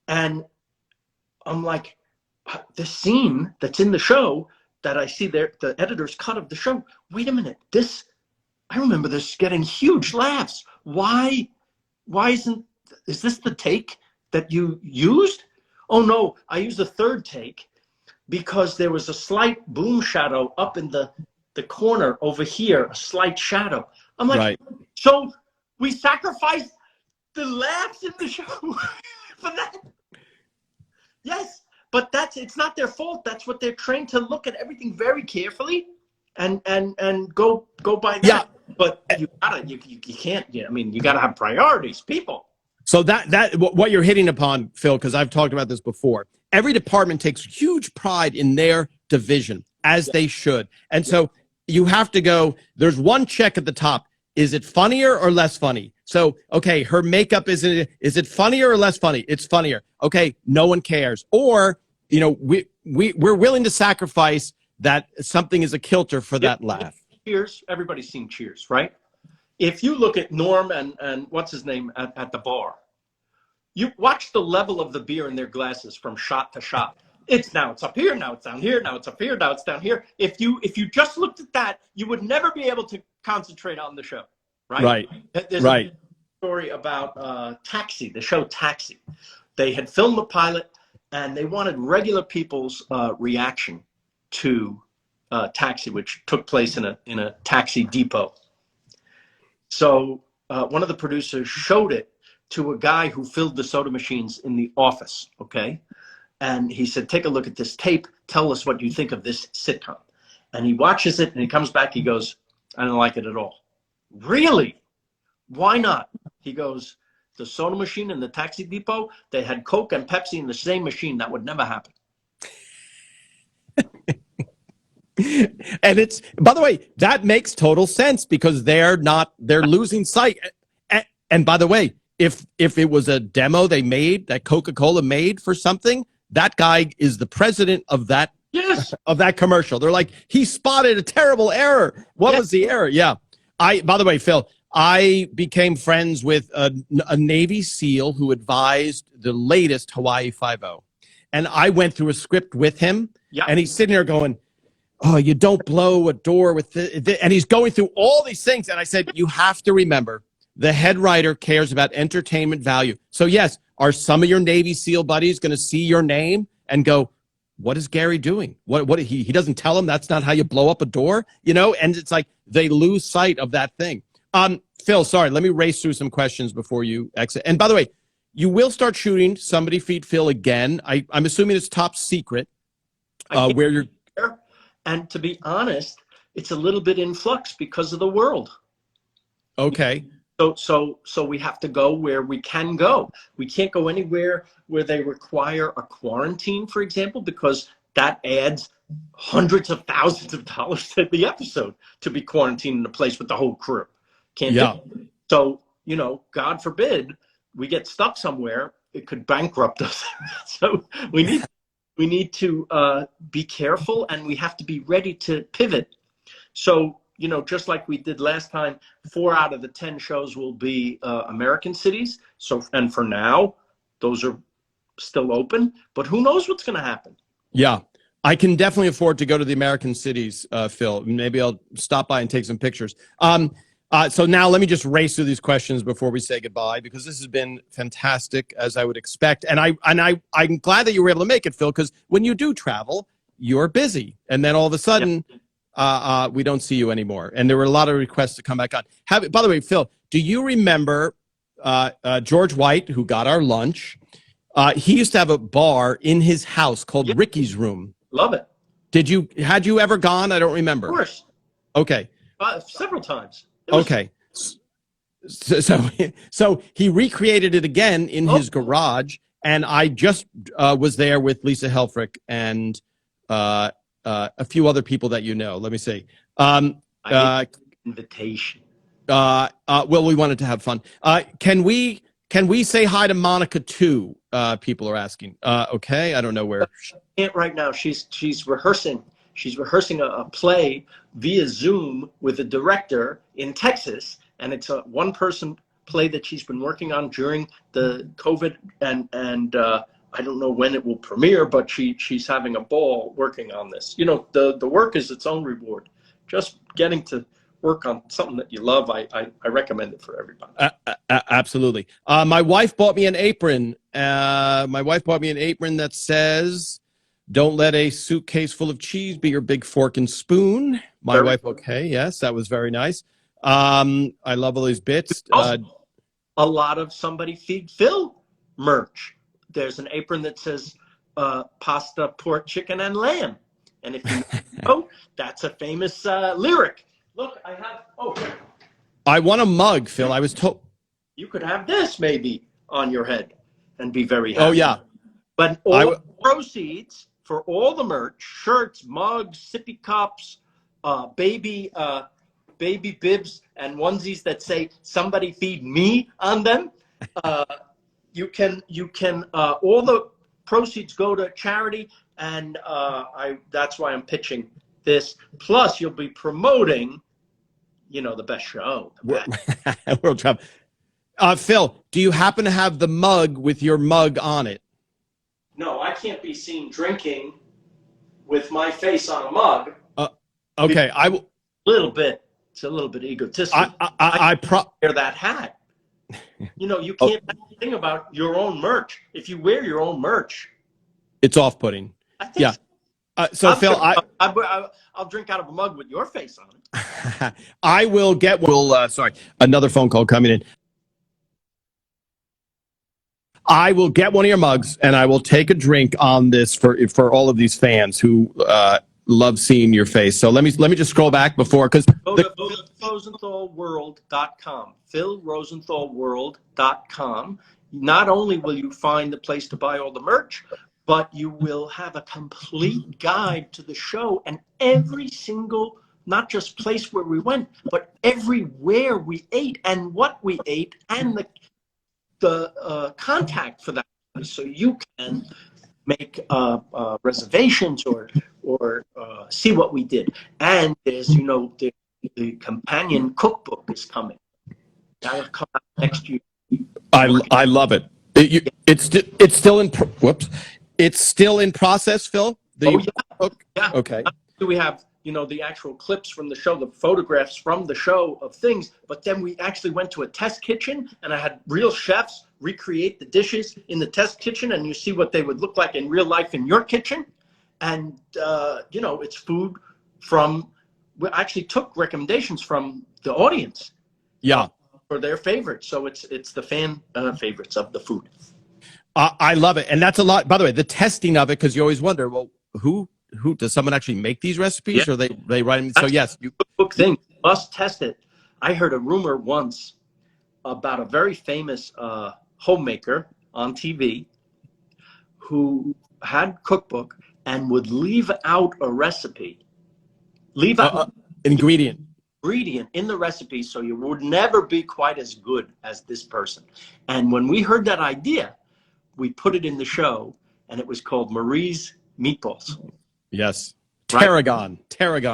And I'm like, the scene that's in the show that I see there, the editor's cut of the show, wait a minute, I remember this getting huge laughs. Why is this the take that you used? Oh no, I used a third take because there was a slight boom shadow up in the corner over here, a slight shadow. I'm like, right. So we sacrificed the laughs in the show for that? Yes, but it's not their fault. That's what they're trained to look at everything very carefully and go by that. Yeah. But you can't, you gotta have priorities, people. So that what you're hitting upon, Phil, because I've talked about this before. Every department takes huge pride in their division, as they should. And so you have to go, there's one check at the top. Is it funnier or less funny? So, okay, her makeup, is it funnier or less funny? It's funnier. Okay, no one cares. Or, we're willing to sacrifice that something is a kilter for that laugh. Cheers. Everybody's seen Cheers, right? If you look at Norm and what's his name at the bar, you watch the level of the beer in their glasses from shot to shot. It's up here, now it's down here, now it's up here, now it's down here. If you just looked at that, you would never be able to concentrate on the show, right? There's a story about Taxi, the show Taxi. They had filmed the pilot, and they wanted regular people's reaction to Taxi, which took place in a taxi depot. So one of the producers showed it to a guy who filled the soda machines in the office, okay? And he said, take a look at this tape. Tell us what you think of this sitcom. And he watches it, and he comes back. He goes, I don't like it at all. Really? Why not? He goes, the soda machine in the taxi depot, they had Coke and Pepsi in the same machine. That would never happen. And it's, by the way, that makes total sense because they're losing sight. And by the way, if it was a demo they made, that Coca-Cola made for something, that guy is the president of that, of that commercial. They're like, he spotted a terrible error. What was the error? Yeah. By the way, Phil, I became friends with a Navy SEAL who advised the latest Hawaii Five-0. And I went through a script with him, and he's sitting there going, oh, you don't blow a door with and he's going through all these things. And I said, you have to remember, the head writer cares about entertainment value. So yes, are some of your Navy SEAL buddies going to see your name and go, what is Gary doing? What he doesn't tell them that's not how you blow up a door, and it's like they lose sight of that thing. Phil, sorry, let me race through some questions before you exit. And by the way, you will start shooting Somebody Feed Phil again. I'm assuming it's top secret where you're. And to be honest, it's a little bit in flux because of the world. Okay. So we have to go where we can go. We can't go anywhere where they require a quarantine, for example, because that adds hundreds of thousands of dollars to the episode to be quarantined in a place with the whole crew. Can't do it. So, God forbid we get stuck somewhere, it could bankrupt us. So we need to be careful, and we have to be ready to pivot. So, just like we did last time, 4 out of the 10 shows will be American cities. So, and for now, those are still open, but who knows what's going to happen? Yeah. I can definitely afford to go to the American cities, Phil. Maybe I'll stop by and take some pictures. So now let me just race through these questions before we say goodbye, because this has been fantastic, as I would expect. And I'm glad that you were able to make it, Phil, because when you do travel, you're busy, and then all of a sudden, we don't see you anymore. And there were a lot of requests to come back on. By the way, Phil, do you remember George White, who got our lunch? He used to have a bar in his house called Ricky's Room. Love it. Had you ever gone? I don't remember. Of course. Okay. Several times. Okay. So he recreated it again in his garage, and I just was there with Lisa Helfrich and a few other people that you know. Let me see. Invitation. Well, we wanted to have fun. Can we say hi to Monica too? People are asking. Okay, I don't know where. She can't right now. She's rehearsing. She's rehearsing a play via Zoom with a director in Texas, and it's a one-person play that she's been working on during the COVID, and I don't know when it will premiere, but she's having a ball working on this. You know, the work is its own reward. Just getting to work on something that you love, I recommend it for everybody. Absolutely. My wife bought me an apron. That says, "Don't let a suitcase full of cheese be your big fork and spoon." My wife, okay, yes, that was very nice. I love all these bits. A lot of Somebody Feed Phil merch. There's an apron that says pasta, pork, chicken, and lamb. And if you know, that's a famous lyric. Look, I have, I want a mug, Phil. I was told. You could have this maybe on your head and be very happy. Oh, yeah. But all the proceeds for all the merch, shirts, mugs, sippy cups, baby bibs, and onesies that say "Somebody Feed Me" on them, you can all the proceeds go to charity, and that's why I'm pitching this. Plus, you'll be promoting, the best show. World Travel. Phil, do you happen to have the mug with your mug on it? No, I can't be seen drinking with my face on a mug. Okay, I will. It's a little bit egotistical. I wear that hat. You can't think about your own merch. If you wear your own merch, it's off-putting. I think so Phil, I'll drink out of a mug with your face on it. I will get. Sorry, another phone call coming in. I will get one of your mugs, and I will take a drink on this for all of these fans who love seeing your face. So let me just scroll back before, because go to philrosenthalworld.com. philrosenthalworld.com. Not only will you find the place to buy all the merch, but you will have a complete guide to the show and every single, not just place where we went, but everywhere we ate and what we ate and the contact for that, so you can make reservations or see what we did. And there's the companion cookbook is coming. That'll come out next year. I love it. It's still in it's still in process, Phil. Book? Yeah. Okay. We have the actual clips from the show, the photographs from the show of things, but then we actually went to a test kitchen, and I had real chefs recreate the dishes in the test kitchen, and you see what they would look like in real life in your kitchen. And it's food we actually took recommendations from the audience for their favorites, so it's the fan favorites of the food. I love it, and that's a lot. By the way, the testing of it, because you always wonder, well, who does someone actually make these recipes, or they write them? So yes, cookbook thing, must test it. I heard a rumor once about a very famous homemaker on TV who had cookbook and would leave out a recipe, ingredient in the recipe, so you would never be quite as good as this person. And when we heard that idea, we put it in the show, and it was called Marie's Meatballs. Yes. Tarragon,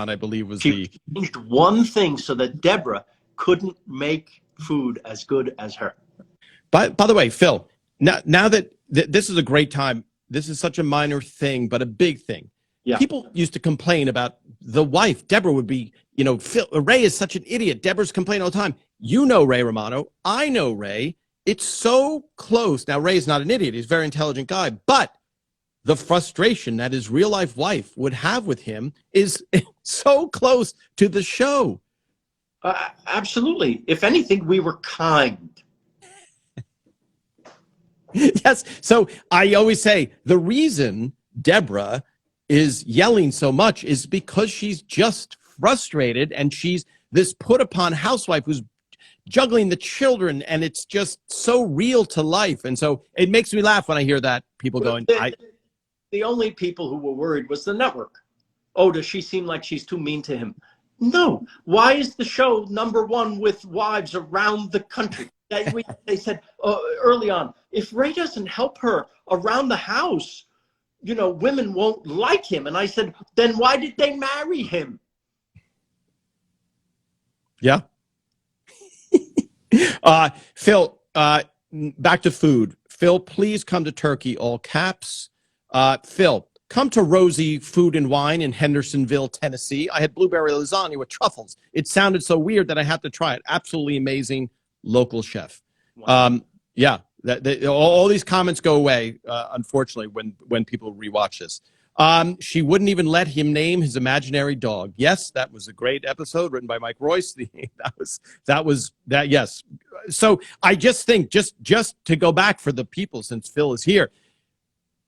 I believe, was she changed one thing so that Deborah couldn't make food as good as her. By the way, Phil, now that this is a great time, this is such a minor thing, but a big thing. Yeah. People used to complain about the wife. Deborah would be, Ray is such an idiot. Deborah's complaining all the time. You know Ray Romano. I know Ray. It's so close. Now, Ray's not an idiot. He's a very intelligent guy. But the frustration that his real life wife would have with him is so close to the show. Absolutely. If anything, we were kind. Yes. So I always say the reason Deborah is yelling so much is because she's just frustrated, and she's this put upon housewife who's juggling the children, and it's just so real to life. And so it makes me laugh when I hear that, people going, the only people who were worried was the network. Oh, does she seem like she's too mean to him? No. Why is the show #1 with wives around the country? They said early on, if Ray doesn't help her around the house, women won't like him. And I said, then why did they marry him? Yeah. Phil, back to food. Phil, please come to Turkey, all caps. Phil, come to Rosie Food and Wine in Hendersonville, Tennessee. I had blueberry lasagna with truffles. It sounded so weird that I had to try it. Absolutely amazing local chef. Wow. Yeah, all these comments go away, unfortunately, when people rewatch this. She wouldn't even let him name his imaginary dog. Yes, that was a great episode written by Mike Royce. That. Yes. So I just think, just to go back for the people, since Phil is here,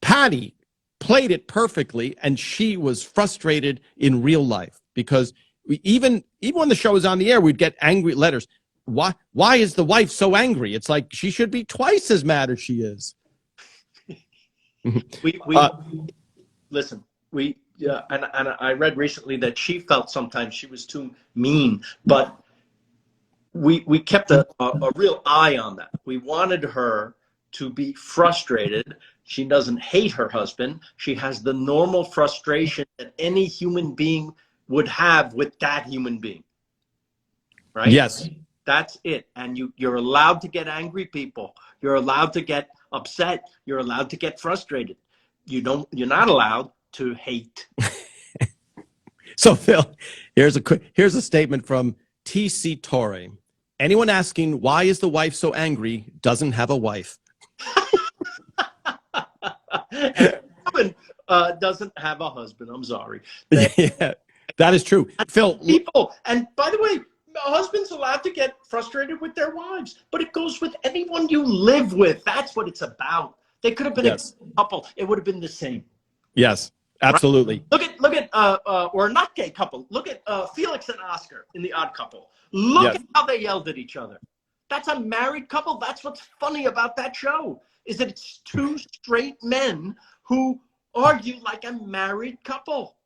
Patty played it perfectly, and she was frustrated in real life because even when the show was on the air, we'd get angry letters. Why is the wife so angry? It's like she should be twice as mad as she is. Listen, and I read recently that she felt sometimes she was too mean, but we kept a real eye on that. We wanted her to be frustrated. She doesn't hate her husband. She has the normal frustration that any human being would have with that human being. Right? Yes. That's it. And you're allowed to get angry, people. You're allowed to get upset. You're allowed to get frustrated. You're not allowed to hate. So Phil, here's a statement from T.C. Torre. Anyone asking why is the wife so angry doesn't have a wife. And woman doesn't have a husband. I'm sorry. Yeah, that is true. Phil, people, and by the way, husbands allowed to get frustrated with their wives, but it goes with anyone you live with. That's what it's about. They could have been a couple. It would have been the same. Yes, absolutely. Right? Look at or a not gay couple. Look at Felix and Oscar in The Odd Couple. Look at how they yelled at each other. That's a married couple. That's what's funny about that show, is that it's two straight men who argue like a married couple.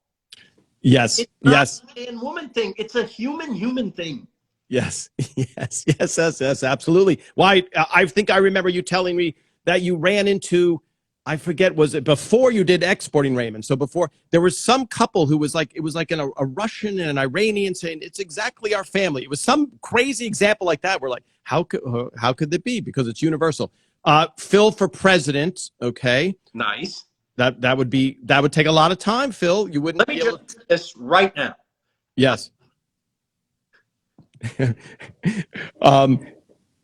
Yes. It's not yes. a man woman thing. It's a human thing. Yes. Yes. Absolutely. Why? I think I remember you telling me that you ran into, I forget, was it before you did Exporting Raymond? So before, there was some couple who was like, it was like a Russian and an Iranian saying, it's exactly our family. It was some crazy example like that. We're like, how could that be? Because it's universal. Phil for president. Okay. Nice. That would take a lot of time, Phil. You wouldn't. Let me just do this right now. Yes.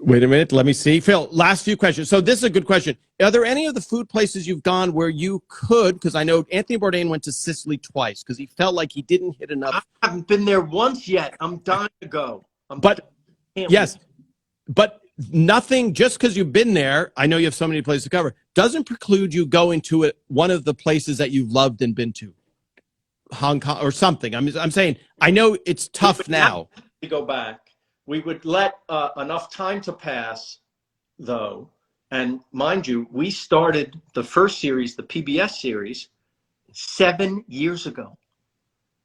Wait a minute. Let me see. Phil, last few questions. So this is a good question. Are there any of the food places you've gone where you could, because I know Anthony Bourdain went to Sicily twice because he felt like he didn't hit enough. I haven't been there once yet. I'm dying to go. But nothing, just because you've been there, I know you have so many places to cover, doesn't preclude you going to one of the places that you've loved and been to. Hong Kong or something. I'm saying, I know it's tough now. To go back. We would let enough time to pass, though. And mind you, we started the first series, the PBS series, 7 years ago,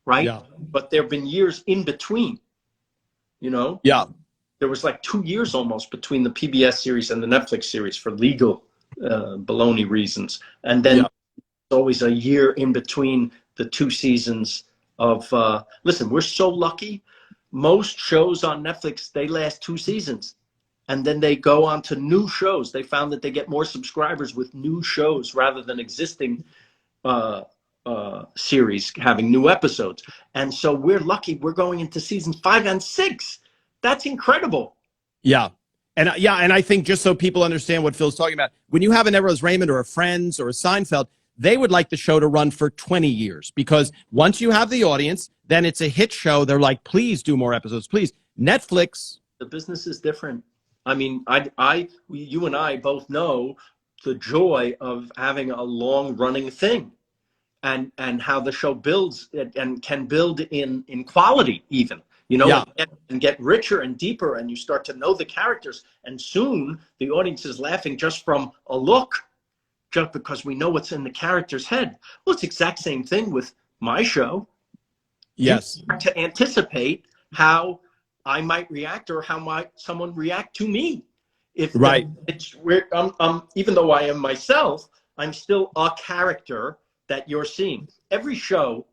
right? Yeah. But there have been years in between, Yeah. There was like 2 years almost between the PBS series and the Netflix series for legal baloney reasons. And then there's always a year in between the two seasons of, listen, we're so lucky. Most shows on Netflix, they last 2 seasons. And then they go on to new shows. They found that they get more subscribers with new shows rather than existing series having new episodes. And so we're lucky we're going into season 5 and 6. That's incredible. Yeah. And I think just so people understand what Phil's talking about, when you have an Eros Raymond or a Friends or a Seinfeld, they would like the show to run for 20 years because once you have the audience, then it's a hit show. They're like, please do more episodes, please. Netflix. The business is different. I mean, you and I both know the joy of having a long running thing and how the show builds and can build in quality even. Yeah. And get richer and deeper, and you start to know the characters, and soon the audience is laughing just from a look, just because we know what's in the character's head. Well, it's the exact same thing with my show. Yes. You start to anticipate how I might react or how might someone react to me. Right. Even though I am myself, I'm still a character that you're seeing. Every show,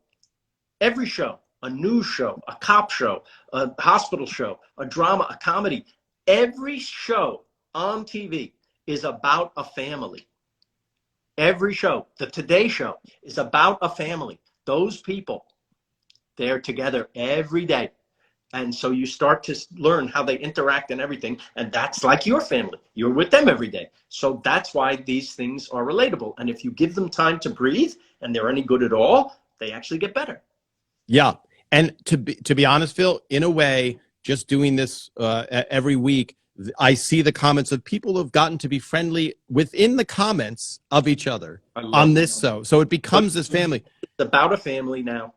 a news show, a cop show, a hospital show, a drama, a comedy. Every show on TV is about a family. Every show, the Today Show, is about a family. Those people, they're together every day. And so you start to learn how they interact and everything. And that's like your family. You're with them every day. So that's why these things are relatable. And if you give them time to breathe and they're any good at all, they actually get better. Yeah. And to be honest, Phil, in a way, just doing this every week, I see the comments of people who have gotten to be friendly within the comments of each other on this. So it becomes this family. It's about a family now.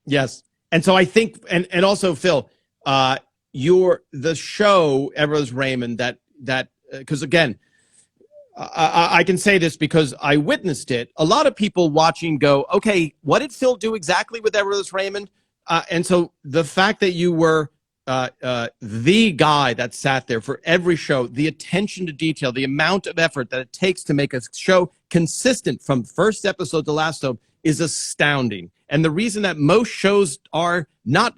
Yes. And so I think, and also, Phil, the show, Eros Raymond, that because again, I can say this because I witnessed it. A lot of people watching go, okay, what did Phil do exactly with Eros Raymond? And so the fact that you were the guy that sat there for every show, the attention to detail, the amount of effort that it takes to make a show consistent from first episode to last episode is astounding. And the reason that most shows are not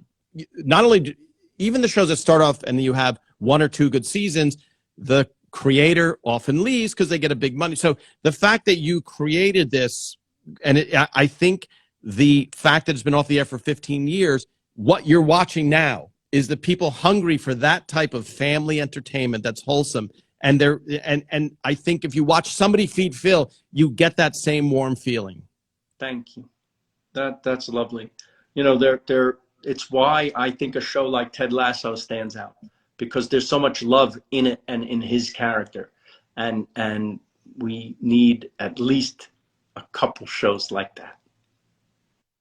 only even the shows that start off and you have 1 or 2 good seasons, the creator often leaves because they get a big money. So the fact that you created this, and I think the fact that it's been off the air for 15 years, what you're watching now is the people hungry for that type of family entertainment that's wholesome. And and I think if you watch somebody feed Phil, you get that same warm feeling. Thank you. That's lovely. It's why I think a show like Ted Lasso stands out, because there's so much love in it and in his character. And we need at least a couple shows like that.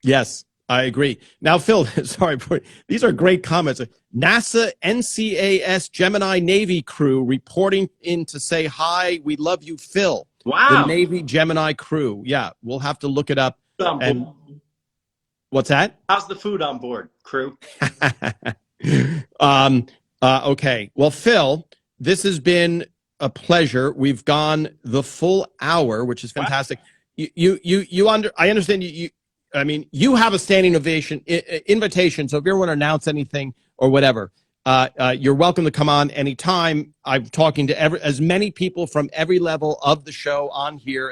Yes, I agree. Now, Phil, sorry, these are great comments. NASA, NCAS, Gemini Navy crew reporting in to say hi. We love you, Phil. Wow. The Navy Gemini crew. Yeah, we'll have to look it up. And what's that? How's the food on board, crew? Okay. Well, Phil, this has been a pleasure. We've gone the full hour, which is fantastic. Wow. I understand you. I mean, you have a standing ovation invitation. So if you ever want to announce anything or whatever, you're welcome to come on anytime. I'm talking to as many people from every level of the show on here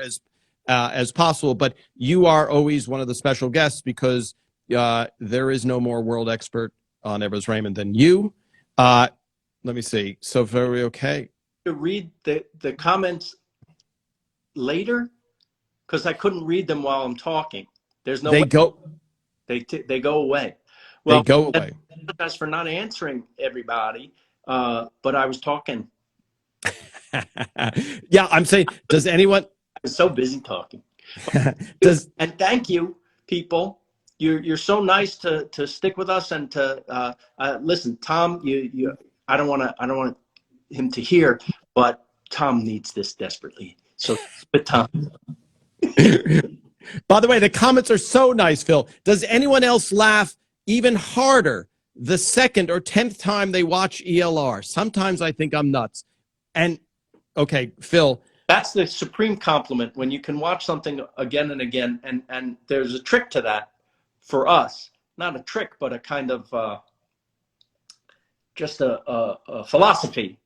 as possible. But you are always one of the special guests because there is no more world expert on Eros Raymond than you. Let me see. So very okay. To read the comments later because I couldn't read them while I'm talking. There's no. They go away. Well, they go away. That's for not answering everybody. But I was talking. Yeah, I'm saying. Does anyone? I was so busy talking. And thank you, people. You're so nice to stick with us and to listen, Tom. I don't want him to hear, but Tom needs this desperately. So, but Tom. By the way, the comments are so nice, Phil. Does anyone else laugh even harder the 2nd or 10th time they watch ELR? Sometimes I think I'm nuts. And okay, Phil. That's the supreme compliment when you can watch something again and again. And there's a trick to that for us. Not a trick, but a kind of just a philosophy.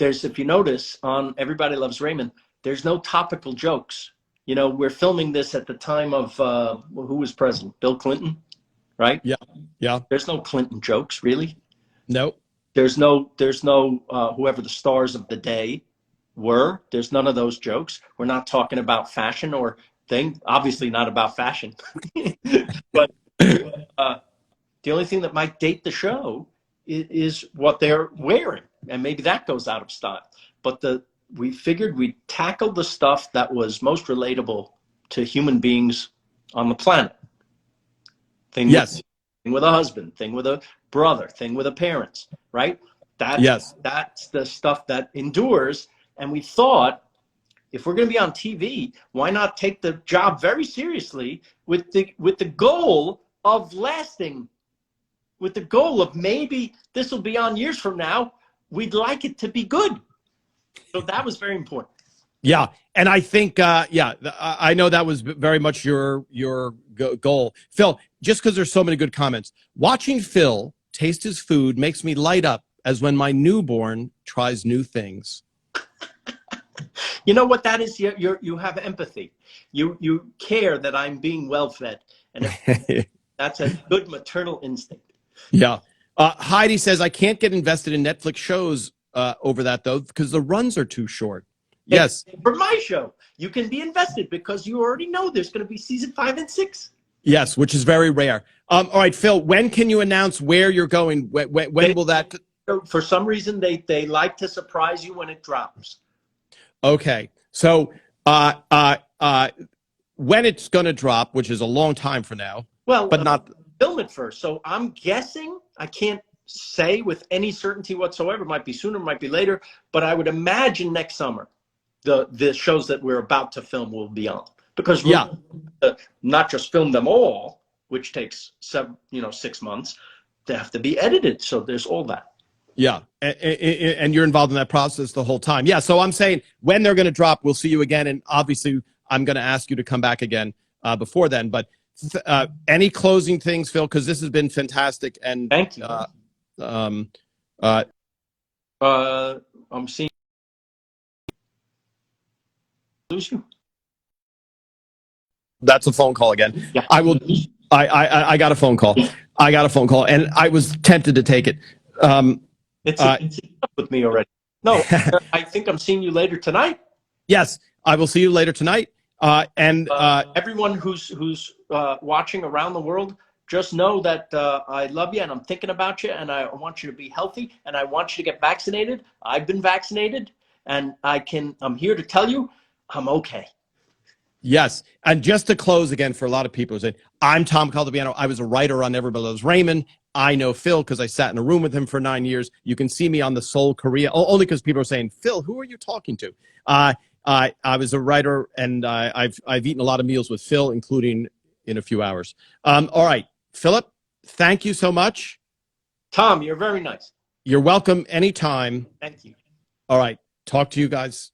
If you notice on Everybody Loves Raymond, there's no topical jokes. You know, we're filming this at the time of who was president? Bill Clinton, right? Yeah. Yeah. There's no Clinton jokes, really. Nope. There's no whoever the stars of the day were. There's none of those jokes. We're not talking about fashion or thing. Obviously not about fashion. But the only thing that might date the show is what they're wearing, and maybe that goes out of style. But we figured we'd tackle the stuff that was most relatable to human beings on the planet. Yes. Thing with a husband, thing with a brother, thing with a parents, right? That's the stuff that endures. And we thought, if we're going to be on TV, why not take the job very seriously with the goal of lasting, with the goal of maybe this will be on years from now. We'd like it to be good. So that was very important. Yeah. And I think, I know that was very much your goal. Phil, just because there's so many good comments, watching Phil taste his food makes me light up as when my newborn tries new things. You know what that is? You have empathy. You care that I'm being well fed. And that's a good maternal instinct. Yeah. Heidi says, I can't get invested in Netflix shows over that, though, because the runs are too short. Yes. For my show, you can be invested because you already know there's going to be season 5 and 6. Yes, which is very rare. All right, Phil, when can you announce where you're going? When will that? For some reason, they like to surprise you when it drops. Okay. So when it's going to drop, which is a long time from now. Well, but not film it first. So I'm guessing, I can't say with any certainty whatsoever. It might be sooner, it might be later, but I would imagine next summer the shows that we're about to film will be on, because we'll not just film them all, which takes 6 months. They have to be edited. So there's all that. Yeah, and you're involved in that process the whole time. Yeah, so I'm saying when they're going to drop, we'll see you again, and obviously I'm going to ask you to come back again before then. But any closing things, Phil? Because this has been fantastic. And thank you. I'm seeing. Lose you. That's a phone call again. Yeah. I will. I got a phone call. I got a phone call, and I was tempted to take it. It's up with me already. No, I think I'm seeing you later tonight. Yes, I will see you later tonight. And everyone who's watching around the world, just know that I love you and I'm thinking about you, and I want you to be healthy, and I want you to get vaccinated. I've been vaccinated, and I'm here to tell you I'm okay. Yes. And just to close again, for a lot of people, I'm Tom Caldabiano. I was a writer on Everybody Loves Raymond. I know Phil because I sat in a room with him for 9 years. You can see me on the Seoul Korea, only because people are saying, Phil, who are you talking to? I was a writer, and I've eaten a lot of meals with Phil, including in a few hours. All right, Philip, thank you so much. Tom, you're very nice. You're welcome anytime. Thank you. All right. Talk to you guys